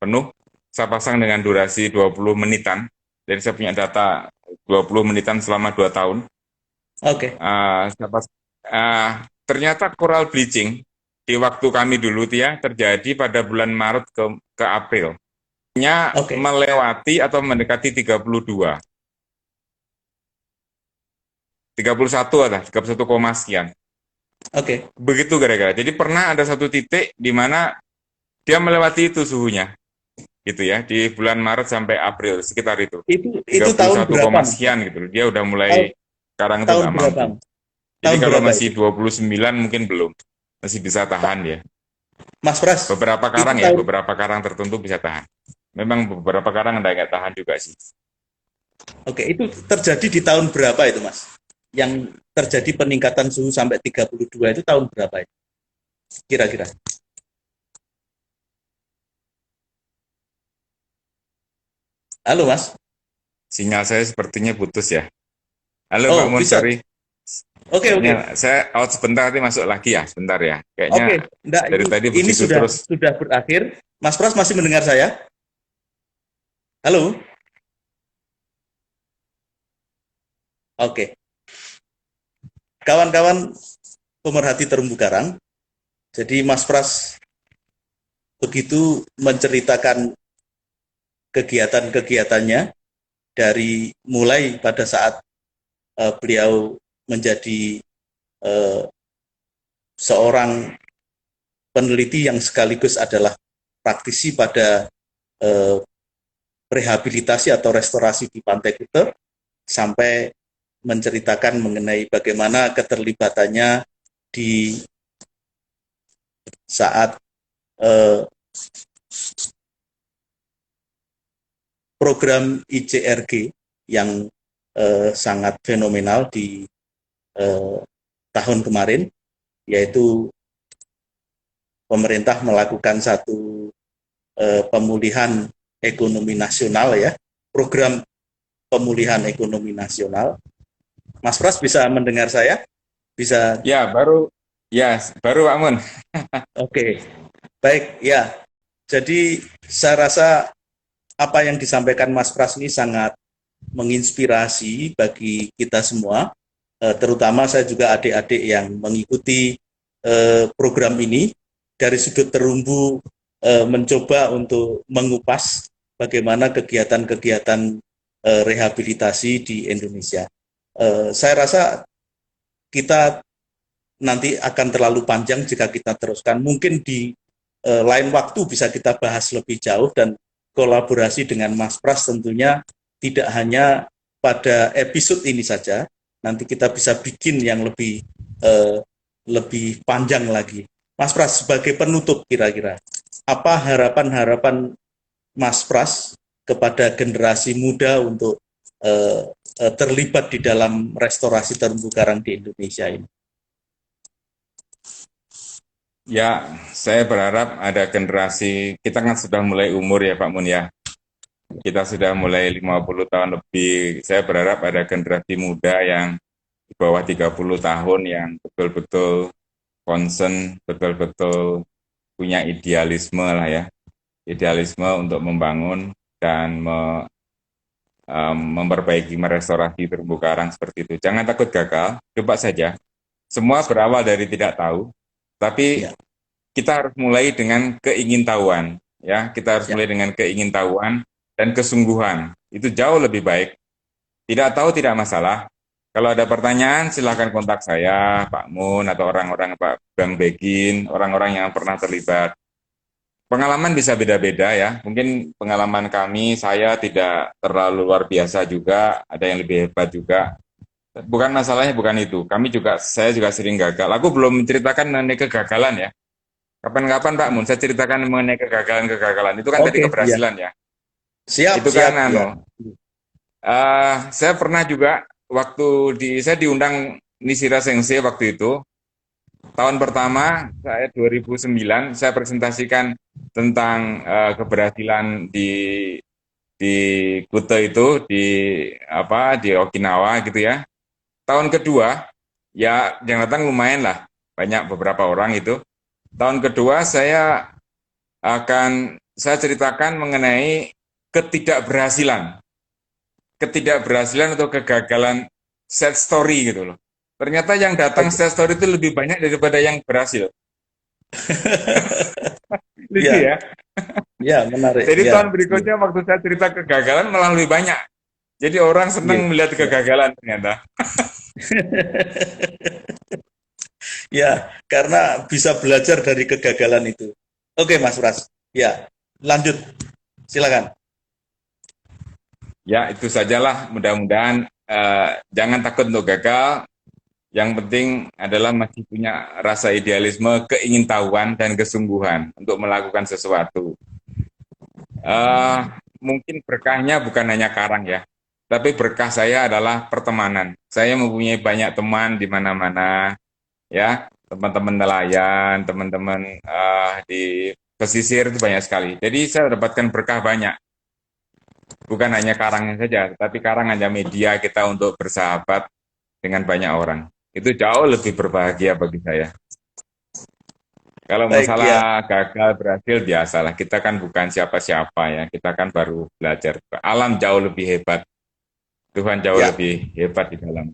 penuh. Saya pasang dengan durasi 20 menitan. Jadi saya punya data 20 menitan selama 2 tahun. Ternyata coral bleaching di waktu kami dulu ya terjadi pada bulan Maret ke April. Melewati atau mendekati 32. 31 sekian. Begitu kira-kira. Jadi pernah ada satu titik di mana dia melewati itu suhunya. Gitu ya, di bulan Maret sampai April sekitar itu. Itu tahun berapa? Sekian gitu. Dia udah mulai sekarang itu nggak mampu. Jadi kalau masih 29 mungkin belum. masih bisa tahan ya. Mas Pras, Beberapa itu karang ya, tahun, beberapa karang tertentu bisa tahan. Memang beberapa karang ada nggak tahan juga sih. oke, itu terjadi di tahun berapa itu, Mas? Yang terjadi peningkatan suhu sampai 32 itu tahun berapa itu? Kira-kira. Halo, Mas. Sinyal saya sepertinya putus ya. Halo Pak Oh, Mun, bisa. sorry. Oke, oke. Kayaknya saya out sebentar, nanti masuk lagi ya, sebentar ya. Kayaknya Oke, enggak, dari tadi ini begitu sudah terus. sudah berakhir. Mas Pras masih mendengar saya? Halo? Oke. Kawan-kawan pemerhati terumbu karang, jadi Mas Pras begitu menceritakan kegiatan-kegiatannya dari mulai pada saat beliau menjadi uh, seorang peneliti yang sekaligus adalah praktisi pada uh, rehabilitasi atau restorasi di Pantai Kuta, sampai menceritakan mengenai bagaimana keterlibatannya di saat uh, program ICRG yang sangat fenomenal di tahun kemarin, yaitu pemerintah melakukan satu pemulihan ekonomi nasional ya, program pemulihan ekonomi nasional. Mas Pras bisa mendengar saya? Bisa? Ya, baru Pak Mun. Oke, baik ya. Jadi saya rasa apa yang disampaikan Mas Pras ini sangat menginspirasi bagi kita semua, terutama saya juga adik-adik yang mengikuti program ini dari sudut terumbu, mencoba untuk mengupas bagaimana kegiatan-kegiatan rehabilitasi di Indonesia. Saya rasa kita nanti akan terlalu panjang jika kita teruskan. Mungkin di lain waktu bisa kita bahas lebih jauh, dan kolaborasi dengan Mas Pras tentunya tidak hanya pada episode ini saja. Nanti kita bisa bikin yang lebih panjang lagi. Mas Pras, sebagai penutup kira-kira, apa harapan-harapan Mas Pras kepada generasi muda untuk terlibat di dalam restorasi terumbu karang di Indonesia ini? Ya, saya berharap ada generasi, kita kan sudah mulai umur ya Pak Mun ya. Kita sudah mulai 50 tahun lebih. Saya berharap ada generasi muda yang di bawah 30 tahun yang betul-betul concern, betul-betul punya idealisme lah ya. Idealisme untuk membangun dan memperbaiki, merestorasi terumbu karang seperti itu. Jangan takut gagal, coba saja. Semua berawal dari tidak tahu, tapi Ya, kita harus mulai dengan keingintahuan, ya. Kita harus ya, mulai dengan keingintahuan dan kesungguhan. Itu jauh lebih baik. Tidak tahu tidak masalah. Kalau ada pertanyaan, silahkan kontak saya, Pak Mun, atau orang-orang Pak Bang Begin, orang-orang yang pernah terlibat. Pengalaman bisa beda-beda ya. Mungkin pengalaman kami, saya tidak terlalu luar biasa juga, ada yang lebih hebat juga. Bukan masalahnya, bukan itu. Saya juga sering gagal. Aku belum menceritakan mengenai kegagalan ya. Kapan-kapan Pak Mun, saya ceritakan mengenai kegagalan-kegagalan. Itu kan tadi oke, ya, keberhasilan ya. siap, Itu siap, kan ya, saya pernah juga saya diundang Nishira Sensei waktu itu. Tahun pertama saya 2009 saya presentasikan tentang keberhasilan di Kuta itu di Okinawa gitu ya. Tahun kedua ya yang datang lumayan lah, banyak beberapa orang itu. Tahun kedua saya ceritakan mengenai ketidakberhasilan atau kegagalan set story gitu loh. Ternyata yang datang oke, set story itu lebih banyak daripada yang berhasil. Lucu ya, ya. ya, menarik, Jadi tahun ya, ya, berikutnya waktu saya cerita kegagalan malah lebih banyak. Jadi orang ya, senang melihat ya. kegagalan ternyata. Ya, karena bisa belajar dari kegagalan itu. Oke, Mas Pras, ya, lanjut, silakan. Ya itu sajalah. Mudah-mudahan jangan takut untuk gagal. Yang penting adalah masih punya rasa idealisme, keingintahuan, dan kesungguhan untuk melakukan sesuatu. Eh, Mungkin berkahnya bukan hanya karang ya, tapi berkah saya adalah pertemanan. Saya mempunyai banyak teman di mana-mana, ya, teman-teman nelayan, teman-teman di pesisir itu banyak sekali. Jadi saya dapatkan berkah banyak, bukan hanya karangnya saja, tapi karang hanya media kita untuk bersahabat dengan banyak orang. Itu jauh lebih berbahagia bagi saya. Kalau Baik ya, masalah gagal berhasil biasalah, kita kan bukan siapa-siapa ya, kita kan baru belajar. Alam jauh lebih hebat, Tuhan jauh ya, lebih hebat di dalam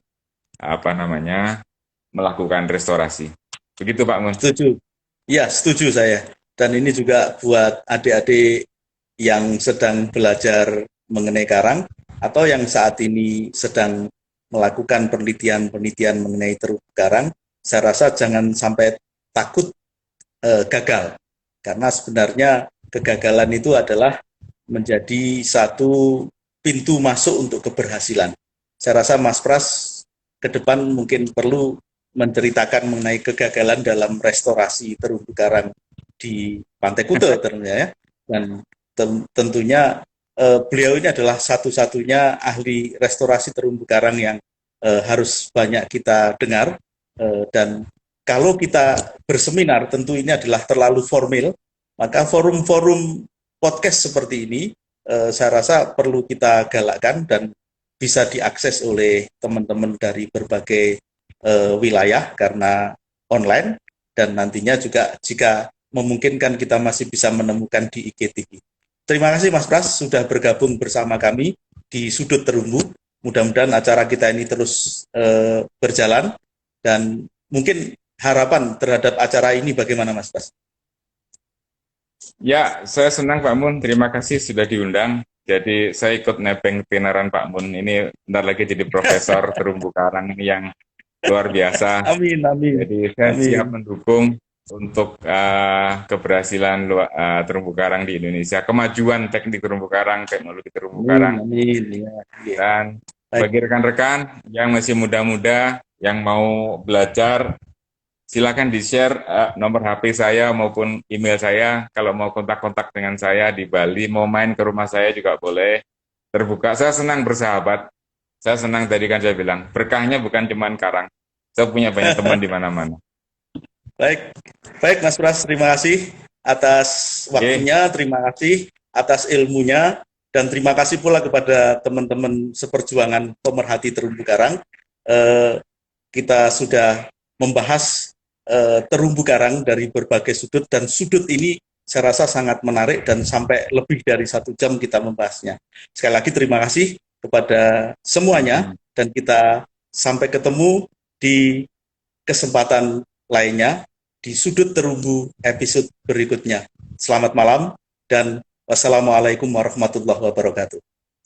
apa namanya melakukan restorasi. Begitu Pak Mun. setuju. Ya, setuju saya. Dan ini juga buat adik-adik yang sedang belajar mengenai karang atau yang saat ini sedang melakukan penelitian-penelitian mengenai terumbu karang, saya rasa jangan sampai takut gagal. Karena sebenarnya kegagalan itu adalah menjadi satu pintu masuk untuk keberhasilan. Saya rasa Mas Pras ke depan mungkin perlu menceritakan mengenai kegagalan dalam restorasi terumbu karang di Pantai Kuta ternyata ya. Dan tentunya beliau ini adalah satu-satunya ahli restorasi terumbu karang yang harus banyak kita dengar dan kalau kita berseminar tentu ini adalah terlalu formal, maka forum-forum podcast seperti ini saya rasa perlu kita galakkan dan bisa diakses oleh teman-teman dari berbagai wilayah karena online dan nantinya juga jika memungkinkan kita masih bisa menemukan di IGTV. Terima kasih Mas Pras sudah bergabung bersama kami di Sudut Terumbu. Mudah-mudahan acara kita ini terus berjalan dan mungkin harapan terhadap acara ini bagaimana Mas Pras? Ya, saya senang Pak Mun. Terima kasih sudah diundang. Jadi saya ikut nebeng tenaran Pak Mun. Ini bentar lagi jadi profesor terumbu karang ini yang luar biasa. Amin, amin, Jadi saya siap amin. mendukung untuk keberhasilan terumbu karang di Indonesia, kemajuan teknik terumbu karang, teknologi terumbu Amin, karang. amin. Ya, ya. Dan Baik. bagi rekan-rekan yang masih muda-muda, yang mau belajar, silakan di-share nomor HP saya maupun email saya. Kalau mau kontak-kontak dengan saya di Bali, mau main ke rumah saya juga boleh. Terbuka, saya senang bersahabat. Saya senang tadi kan saya bilang, berkahnya bukan cuma karang. Saya punya banyak teman di mana-mana. Baik, baik Mas Pras, terima kasih atas Oke, waktunya, terima kasih atas ilmunya, dan terima kasih pula kepada teman-teman seperjuangan pemerhati terumbu karang. Kita sudah membahas terumbu karang dari berbagai sudut, dan sudut ini saya rasa sangat menarik dan sampai lebih dari 1 jam kita membahasnya. Sekali lagi terima kasih kepada semuanya, dan kita sampai ketemu di kesempatan lainnya di Sudut Terumbu episode berikutnya. Selamat malam dan wassalamualaikum warahmatullahi wabarakatuh.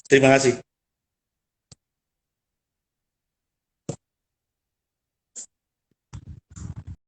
Terima kasih.